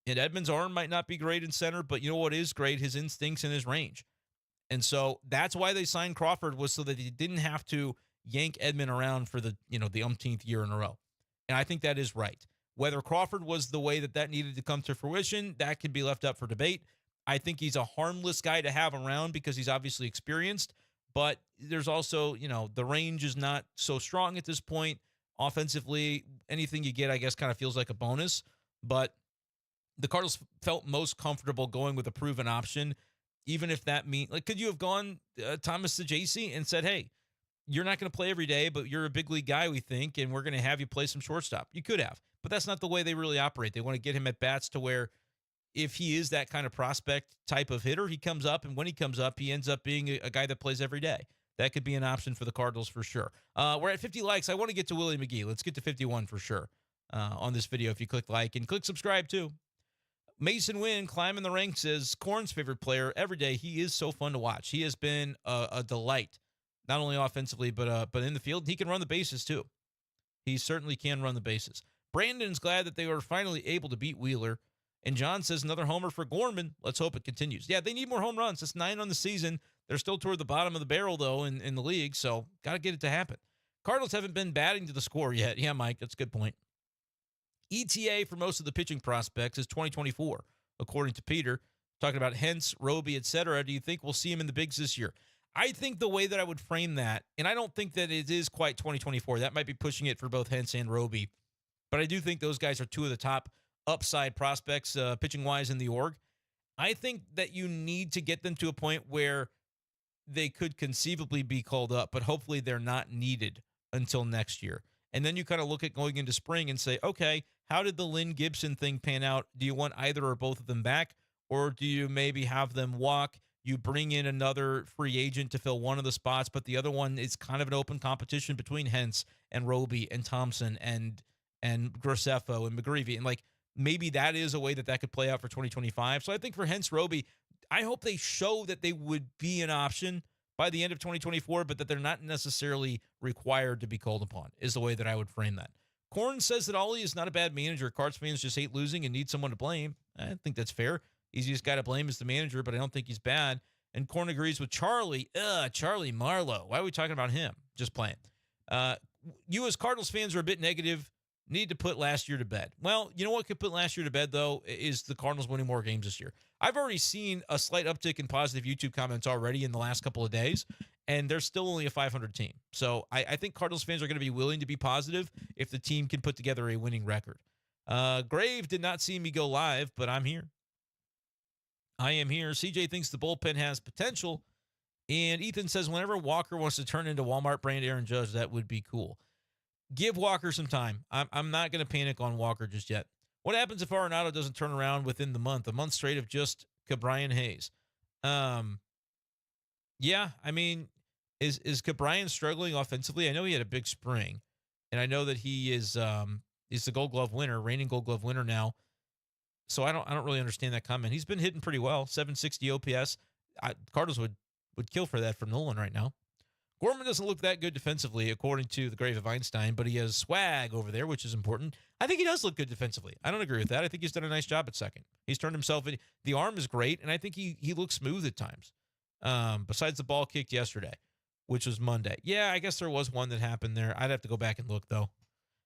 And Edman's arm might not be great in center, but you know what is great? His instincts and his range. And so that's why they signed Crawford, was so that he didn't have to yank Edman around for the umpteenth year in a row. And I think that is right. Whether Crawford was the way that needed to come to fruition, that could be left up for debate. I think he's a harmless guy to have around because he's obviously experienced, but there's also, the range is not so strong at this point. Offensively, anything you get, I guess, kind of feels like a bonus. But the Cardinals felt most comfortable going with a proven option, even if that means, could you have gone Thomas Saggese and said, hey, you're not going to play every day, but you're a big league guy, we think, and we're going to have you play some shortstop. You could have, but that's not the way they really operate. They want to get him at bats to where if he is that kind of prospect type of hitter, he comes up, and when he comes up, he ends up being a guy that plays every day. That could be an option for the Cardinals for sure. We're at 50 likes. I want to get to Willie McGee. Let's get to 51 for sure on this video if you click like and click subscribe too. Mason Wynn climbing the ranks as Corn's favorite player every day. He is so fun to watch. He has been a delight, not only offensively, but in the field. He can run the bases too. He certainly can run the bases. Brandon's glad that they were finally able to beat Wheeler. And John says another homer for Gorman. Let's hope it continues. Yeah, they need more home runs. It's 9 on the season. They're still toward the bottom of the barrel, though, in the league, so got to get it to happen. Cardinals haven't been batting to the score yet. Yeah, Mike, that's a good point. ETA for most of the pitching prospects is 2024, according to Peter. Talking about Hentz, Roby, etc. Do you think we'll see him in the bigs this year? I think the way that I would frame that, and I don't think that it is quite 2024. That might be pushing it for both Hentz and Roby. But I do think those guys are two of the top upside prospects pitching-wise in the org. I think that you need to get them to a point where they could conceivably be called up, but hopefully they're not needed until next year. And then you kind of look at going into spring and say, okay, how did the Lynn Gibson thing pan out? Do you want either or both of them back? Or do you maybe have them walk? You bring in another free agent to fill one of the spots, but the other one is kind of an open competition between Hentz and Roby and Thompson and Graceffo and McGreevy. And maybe that is a way that could play out for 2025. So I think for Hentz, Roby, I hope they show that they would be an option by the end of 2024, but that they're not necessarily required to be called upon, is the way that I would frame that. Corn says that Ollie is not a bad manager. Cards fans just hate losing and need someone to blame. I think that's fair. Easiest guy to blame is the manager, but I don't think he's bad. And Corn agrees with Charlie. Charlie Marlowe. Why are we talking about him? Just playing. You as Cardinals fans are a bit negative. Need to put last year to bed. Well, you know what could put last year to bed, though, is the Cardinals winning more games this year. I've already seen a slight uptick in positive YouTube comments already in the last couple of days, and they're still only a 500 team. So I think Cardinals fans are going to be willing to be positive if the team can put together a winning record. Grave did not see me go live, but I'm here. I am here. CJ thinks the bullpen has potential, and Ethan says whenever Walker wants to turn into Walmart brand Aaron Judge, that would be cool. Give Walker some time. I'm not going to panic on Walker just yet. What happens if Arenado doesn't turn around within the month, a month straight of just Cabrian Hayes? Yeah, I mean, is Cabrian struggling offensively? I know he had a big spring, and I know that he's the Gold Glove winner, reigning Gold Glove winner now. So I don't really understand that comment. He's been hitting pretty well, 760 OPS. Cardinals would kill for that from Nolan right now. Gorman doesn't look that good defensively, according to the Grave of Einstein, but he has swag over there, which is important. I think he does look good defensively. I don't agree with that. I think he's done a nice job at second. He's turned himself in. The arm is great, and I think he looks smooth at times. Besides the ball kicked yesterday, which was Monday. Yeah, I guess there was one that happened there. I'd have to go back and look, though.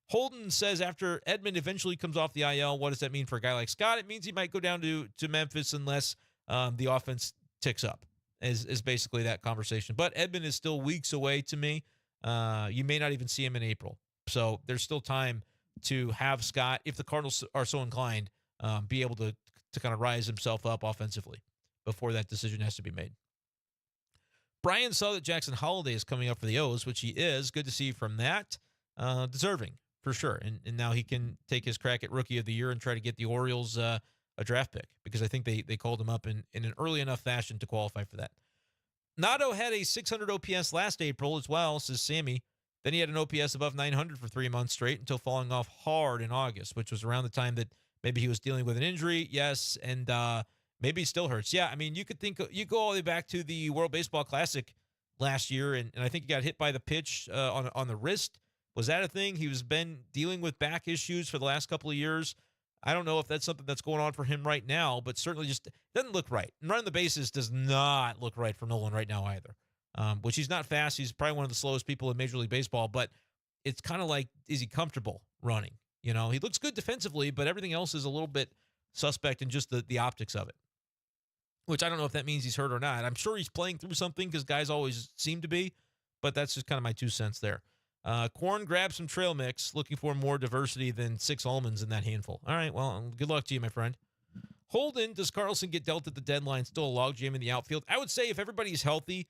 Holden says after Edman eventually comes off the IL, what does that mean for a guy like Scott? It means he might go down to Memphis unless the offense ticks up, is basically that conversation. But Edman is still weeks away to me. You may not even see him in April. So there's still time to have Scott, if the Cardinals are so inclined, be able to kind of rise himself up offensively before that decision has to be made. Brian saw that Jackson Holliday is coming up for the O's, which he is. Good to see from that. Deserving, for sure. And now he can take his crack at Rookie of the Year and try to get the Orioles a draft pick, because I think they called him up in an early enough fashion to qualify for that. Nato had a 600 OPS last April as well, says Sammy. Then he had an OPS above 900 for 3 months straight until falling off hard in August, which was around the time that maybe he was dealing with an injury. Yes, and maybe it still hurts. Yeah, I mean, you go all the way back to the World Baseball Classic last year, and I think he got hit by the pitch on the wrist. Was that a thing? He was been dealing with back issues for the last couple of years. I don't know if that's something that's going on for him right now, but certainly just doesn't look right. And running the bases does not look right for Nolan right now either, which he's not fast. He's probably one of the slowest people in Major League Baseball, but it's kind of like, is he comfortable running? You know, he looks good defensively, but everything else is a little bit suspect in just the optics of it, which I don't know if that means he's hurt or not. I'm sure he's playing through something because guys always seem to be, but that's just kind of my 2 cents there. Corn grabbed some trail mix, looking for more diversity than 6 almonds in that handful. All right, well, good luck to you, my friend. Holden, does Carlson get dealt at the deadline? Still a logjam in the outfield? I would say if everybody's healthy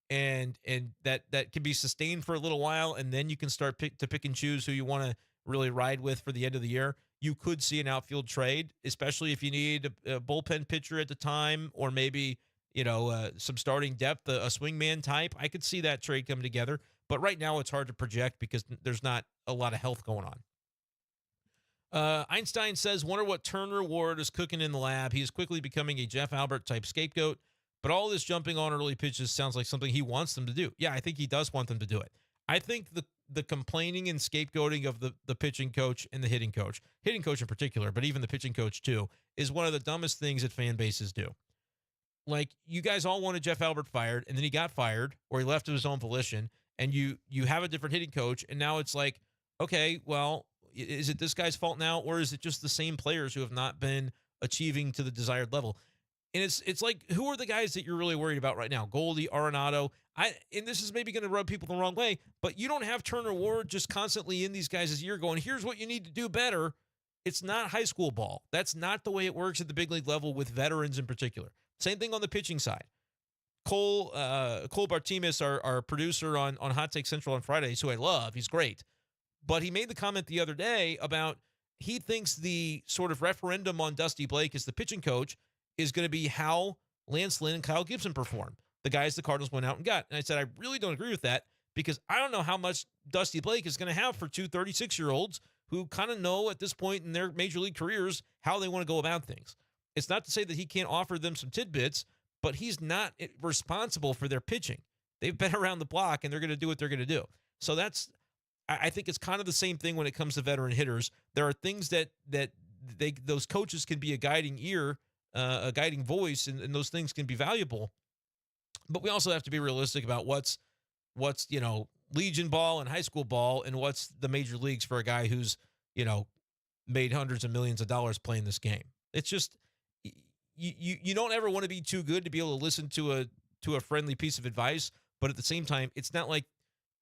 and that can be sustained for a little while, and then you can start to pick and choose who you want to really ride with for the end of the year, you could see an outfield trade, especially if you need a bullpen pitcher at the time, or maybe, some starting depth, a swingman type. I could see that trade come together. But right now it's hard to project because there's not a lot of health going on. Einstein says, wonder what Turner Ward is cooking in the lab. He is quickly becoming a Jeff Albert type scapegoat, but all this jumping on early pitches sounds like something he wants them to do. Yeah, I think he does want them to do it. I think the complaining and scapegoating of the pitching coach and the hitting coach in particular, but even the pitching coach too, is one of the dumbest things that fan bases do. Like, you guys all wanted Jeff Albert fired, and then he got fired, or he left of his own volition, and you have a different hitting coach, and now it's like, okay, well, is it this guy's fault now, or is it just the same players who have not been achieving to the desired level? And it's like, who are the guys that you're really worried about right now? Goldie, Arenado. And this is maybe going to rub people the wrong way, but you don't have Turner Ward just constantly in these guys' ear going, here's what you need to do better. It's not high school ball. That's not the way it works at the big league level with veterans in particular. Same thing on the pitching side. Cole Bartimus, our producer on Hot Take Central on Fridays, who I love, he's great. But he made the comment the other day about he thinks the sort of referendum on Dusty Blake as the pitching coach is going to be how Lance Lynn and Kyle Gibson perform, the guys the Cardinals went out and got. And I said, I really don't agree with that, because I don't know how much Dusty Blake is going to have for two 36-year-olds who kind of know at this point in their major league careers how they want to go about things. It's not to say that he can't offer them some tidbits, but he's not responsible for their pitching. They've been around the block, and they're going to do what they're going to do. So I think it's kind of the same thing when it comes to veteran hitters. There are things that those coaches can be a guiding ear, a guiding voice, and those things can be valuable. But we also have to be realistic about what's Legion ball and high school ball, and what's the major leagues for a guy who's made hundreds of millions of dollars playing this game. It's just you don't ever want to be too good to be able to listen to a friendly piece of advice, but at the same time, it's not like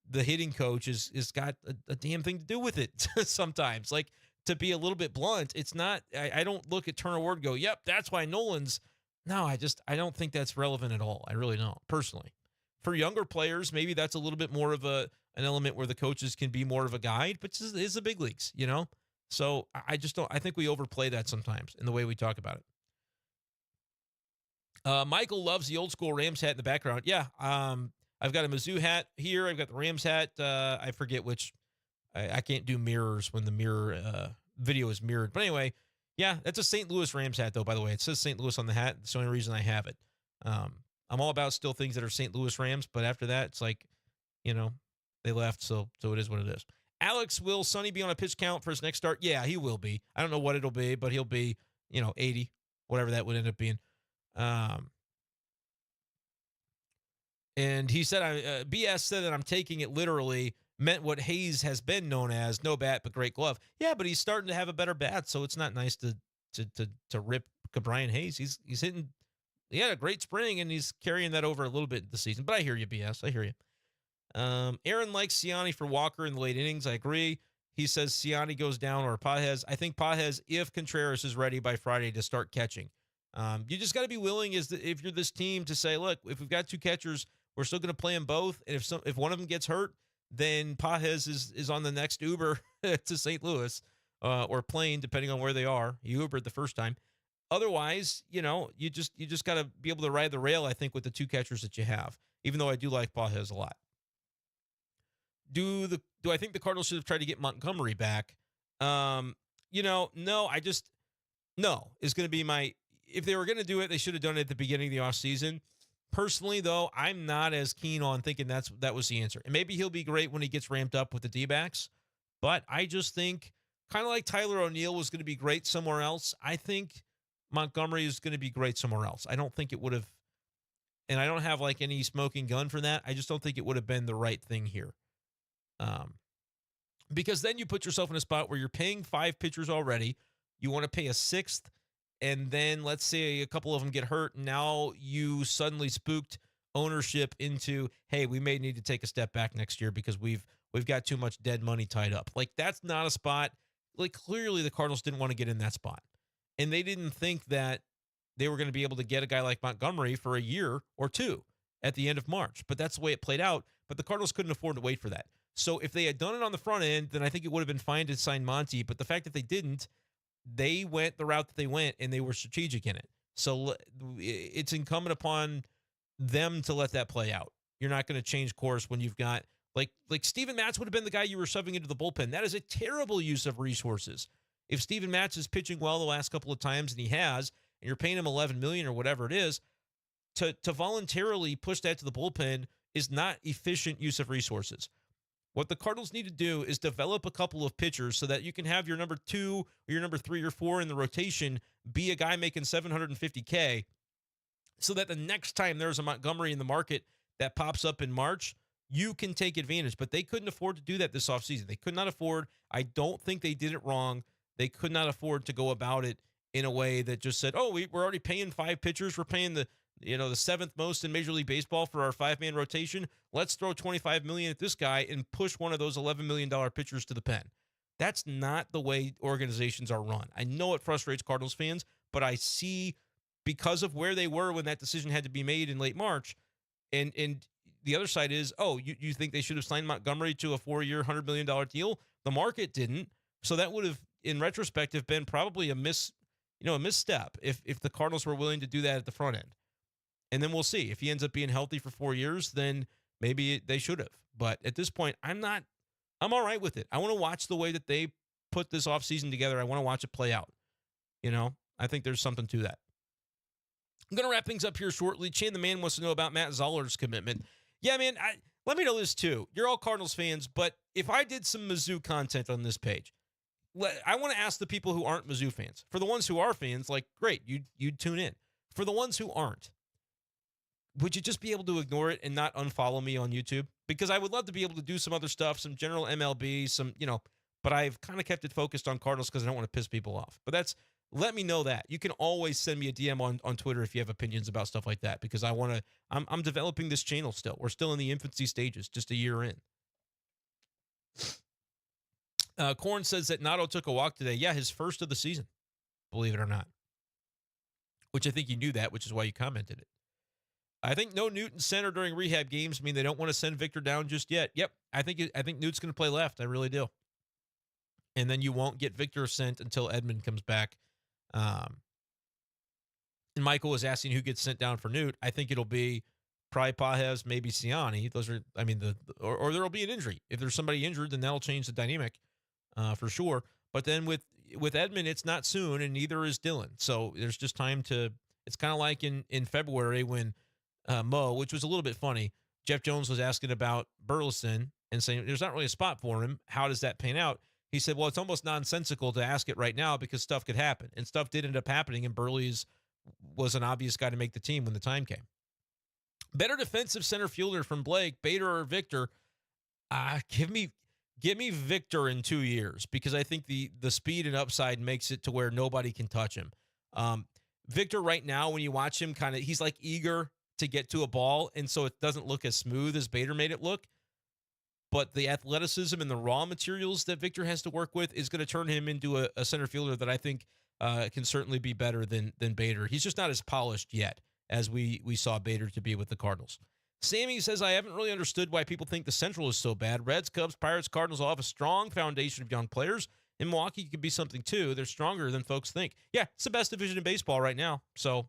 the hitting coach is got a damn thing to do with it sometimes. Like, to be a little bit blunt, it's not, I don't look at Turner Ward and go, yep, that's why Nolan's. No, I don't think that's relevant at all. I really don't, personally. For younger players, maybe that's a little bit more of an element where the coaches can be more of a guide, but it's the big leagues, So I just don't. I think we overplay that sometimes in the way we talk about it. Michael loves the old school Rams hat in the background. Yeah, I've got a Mizzou hat here. I've got the Rams hat. I forget which. I can't do mirrors when the mirror video is mirrored. But anyway, yeah, that's a St. Louis Rams hat, though, by the way. It says St. Louis on the hat. That's the only reason I have it. I'm all about still things that are St. Louis Rams, but after that, it's like, they left, so it is what it is. Alex, will Sonny be on a pitch count for his next start? Yeah, he will be. I don't know what it'll be, but he'll be, 80, whatever that would end up being. And he said, BS said that I'm taking it literally, meant what Hayes has been known as, no bat but great glove. Yeah, but he's starting to have a better bat, so it's not nice to rip Brian Hayes. He's hitting. He had a great spring, and he's carrying that over a little bit this season. But I hear you, BS. I hear you. Aaron likes Siani for Walker in the late innings. I agree. He says Siani goes down or Pajes. I think Pajes, if Contreras is ready by Friday to start catching. You just got to be willing, if you're this team, to say, look, if we've got two catchers, we're still going to play them both. And if one of them gets hurt, then Pajes is on the next Uber to St. Louis or plane, depending on where they are. He Ubered the first time. Otherwise, you just got to be able to ride the rail, I think, with the two catchers that you have, even though I do like Pajes a lot. Do I think the Cardinals should have tried to get Montgomery back? No, no is going to be my, if they were going to do it, they should have done it at the beginning of the offseason. Personally, though, I'm not as keen on thinking that was the answer. And maybe he'll be great when he gets ramped up with the D-backs, but I just think, kind of like Tyler O'Neill was going to be great somewhere else, I think Montgomery is going to be great somewhere else. I don't think it would have, and I don't have like any smoking gun for that. I just don't think it would have been the right thing here. Because then you put yourself in a spot where you're paying 5 pitchers already. You want to pay a 6th, and then let's say a couple of them get hurt, and now you suddenly spooked ownership into, hey, we may need to take a step back next year because we've got too much dead money tied up. Like, that's not a spot. Like, clearly the Cardinals didn't want to get in that spot. And they didn't think that they were going to be able to get a guy like Montgomery for a year or two at the end of March. But that's the way it played out. But the Cardinals couldn't afford to wait for that. So if they had done it on the front end, then I think it would have been fine to sign Monty. But the fact that they didn't, they went the route that they went, and they were strategic in it. So it's incumbent upon them to let that play out. You're not going to change course when you've got, like Steven Matz would have been the guy you were shoving into the bullpen. That is a terrible use of resources. If Steven Matz is pitching well the last couple of times, and he has, and you're paying him $11 million or whatever it is, to voluntarily push that to the bullpen is not efficient use of resources. What the Cardinals need to do is develop a couple of pitchers so that you can have your number 2 or your number 3 or 4 in the rotation be a guy making $750K, so that the next time there's a Montgomery in the market that pops up in March, you can take advantage. But they couldn't afford to do that this offseason. They could not afford. I don't think they did it wrong. They could not afford to go about it in a way that just said, oh, we're already paying 5 pitchers. We're paying the 7th most in Major League Baseball for our 5-man rotation. Let's throw $25 million at this guy and push one of those $11 million pitchers to the pen. That's not the way organizations are run. I know it frustrates Cardinals fans, but I see, because of where they were when that decision had to be made in late March, and the other side is, oh, you think they should have signed Montgomery to a 4-year, $100 million deal? The market didn't. So that would have, in retrospective, been probably a misstep if the Cardinals were willing to do that at the front end. And then we'll see. If he ends up being healthy for 4 years, then maybe they should have. But at this point, I'm all right with it. I want to watch the way that they put this offseason together. I want to watch it play out. I think there's something to that. I'm going to wrap things up here shortly. Chan the Man wants to know about Matt Zoller's commitment. Yeah, man, let me know this too. You're all Cardinals fans, but if I did some Mizzou content on this page, I want to ask the people who aren't Mizzou fans. For the ones who are fans, like, great, you'd tune in. For the ones who aren't, would you just be able to ignore it and not unfollow me on YouTube? Because I would love to be able to do some other stuff, some general MLB, but I've kind of kept it focused on Cardinals because I don't want to piss people off. But let me know that. You can always send me a DM on Twitter if you have opinions about stuff like that, because I'm developing this channel still. We're still in the infancy stages, just a year in. Corn says that Nato took a walk today. Yeah, his first of the season, believe it or not. Which I think you knew that, which is why you commented it. I think no Newton center during rehab games mean they don't want to send Victor down just yet. Yep, I think Newt's going to play left. I really do. and then you won't get Victor sent until Edman comes back. And Michael was asking who gets sent down for Newt. I think it'll be probably Pajes, maybe Ciani. Those are, I mean, or there'll be an injury. If there's somebody injured, then that'll change the dynamic for sure. But then with Edman, it's not soon, and neither is Dylan. So there's just time to. It's kind of like in February when Mo, which was a little bit funny. Jeff Jones was asking about Burleson and saying there's not really a spot for him. How does that pan out? He said, well, it's almost nonsensical to ask it right now because stuff could happen. And stuff did end up happening, and Burley's was an obvious guy to make the team when the time came. Better defensive center fielder from Blake, Bader or Victor. Give me Victor in 2 years because I think the speed and upside makes it to where nobody can touch him. Victor right now, when you watch him, he's like eager to get to a ball, and so it doesn't look as smooth as Bader made it look. But the athleticism and the raw materials that Victor has to work with is going to turn him into a center fielder that I think can certainly be better than Bader. He's just not as polished yet as we saw Bader to be with the Cardinals. Sammy says, I haven't really understood why people think the Central is so bad. Reds, Cubs, Pirates, Cardinals all have a strong foundation of young players. And Milwaukee could be something too. They're stronger than folks think. Yeah, it's the best division in baseball right now. So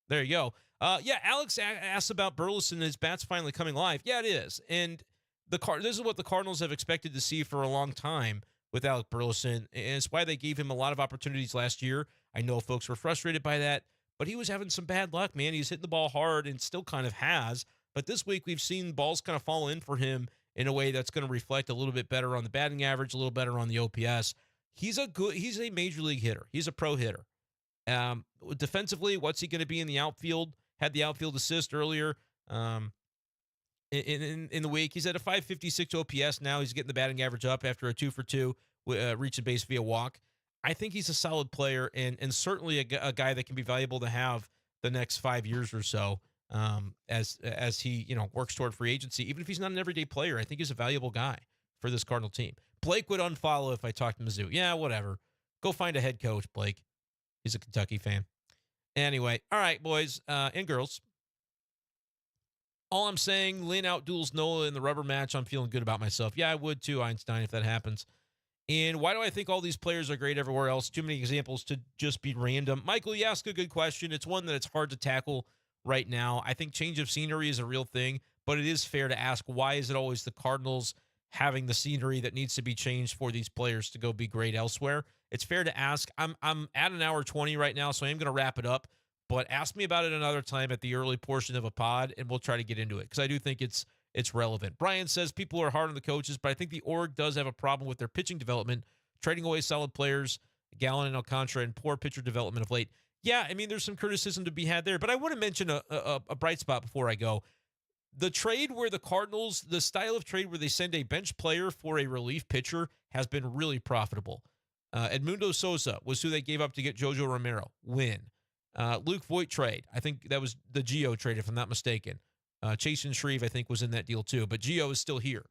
there you go. Alex asked about Burleson and his bat's finally coming live. Yeah, it is. And this is what the Cardinals have expected to see for a long time with Alec Burleson. And it's why they gave him a lot of opportunities last year. I know folks were frustrated by that, but he was having some bad luck, man. He's hitting the ball hard and still kind of has. But this week we've seen balls kind of fall in for him in a way that's going to reflect a little bit better on the batting average, a little better on the OPS. He's a major league hitter. He's a pro hitter. Defensively, what's he going to be in the outfield? Had the outfield assist earlier in the week. He's at a 556 OPS now. He's getting the batting average up after a 2-for-2, reaching base via walk. I think he's a solid player and certainly a guy that can be valuable to have the next 5 years or so as he works toward free agency. Even if he's not an everyday player, I think he's a valuable guy for this Cardinal team. Blake would unfollow if I talked to Mizzou. Yeah, whatever. Go find a head coach, Blake. He's a Kentucky fan. Anyway, all right, boys and girls. All I'm saying, Lynn outduels Nola in the rubber match. I'm feeling good about myself. Yeah, I would too, Einstein, if that happens. And why do I think all these players are great everywhere else? Too many examples to just be random. Michael, you ask a good question. It's one that it's hard to tackle right now. I think change of scenery is a real thing, but it is fair to ask, why is it always the Cardinals having the scenery that needs to be changed for these players to go be great elsewhere? It's fair to ask. I'm at an hour 20 right now, so I am going to wrap it up. But ask me about it another time at the early portion of a pod, and we'll try to get into it because I do think it's relevant. Brian says people are hard on the coaches, but I think the org does have a problem with their pitching development, trading away solid players, Gallen and Alcantara, and poor pitcher development of late. Yeah, I mean, there's some criticism to be had there, but I want to mention a bright spot before I go. The trade where the Cardinals, the style of trade where they send a bench player for a relief pitcher has been really profitable. Edmundo Sosa was who they gave up to get JoJo Romero. Win. Luke Voigt trade. I think that was the Gio trade, if I'm not mistaken. Chase and Shreve, I think, was in that deal too. But Gio is still here.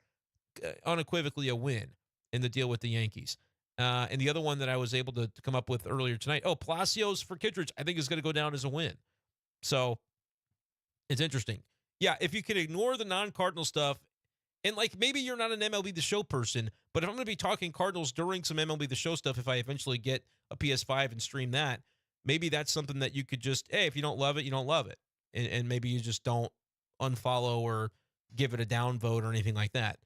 Unequivocally a win in the deal with the Yankees. And the other one that I was able to come up with earlier tonight, Palacios for Kittredge, I think is going to go down as a win. So it's interesting. Yeah, if you can ignore the non-Cardinal stuff, and like maybe you're not an MLB The Show person, but if I'm going to be talking Cardinals during some MLB The Show stuff, if I eventually get a PS5 and stream that, maybe that's something that you could just, hey, if you don't love it, you don't love it. And maybe you just don't unfollow or give it a downvote or anything like that.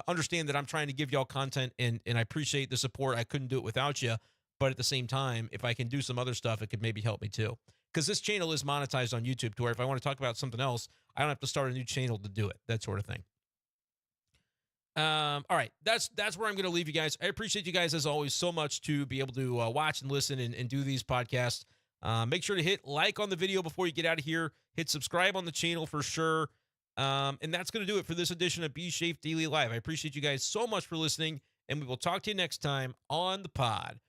Understand that I'm trying to give y'all content, and I appreciate the support. I couldn't do it without you. But at the same time, if I can do some other stuff, it could maybe help me too. Because this channel is monetized on YouTube to where if I want to talk about something else, I don't have to start a new channel to do it, that sort of thing. All right, that's where I'm going to leave you guys. I appreciate you guys, as always, so much to be able to watch and listen and do these podcasts. Make sure to hit like on the video before you get out of here. Hit subscribe on the channel for sure. And that's going to do it for this edition of Be Safe Daily Live. I appreciate you guys so much for listening, and we will talk to you next time on the pod.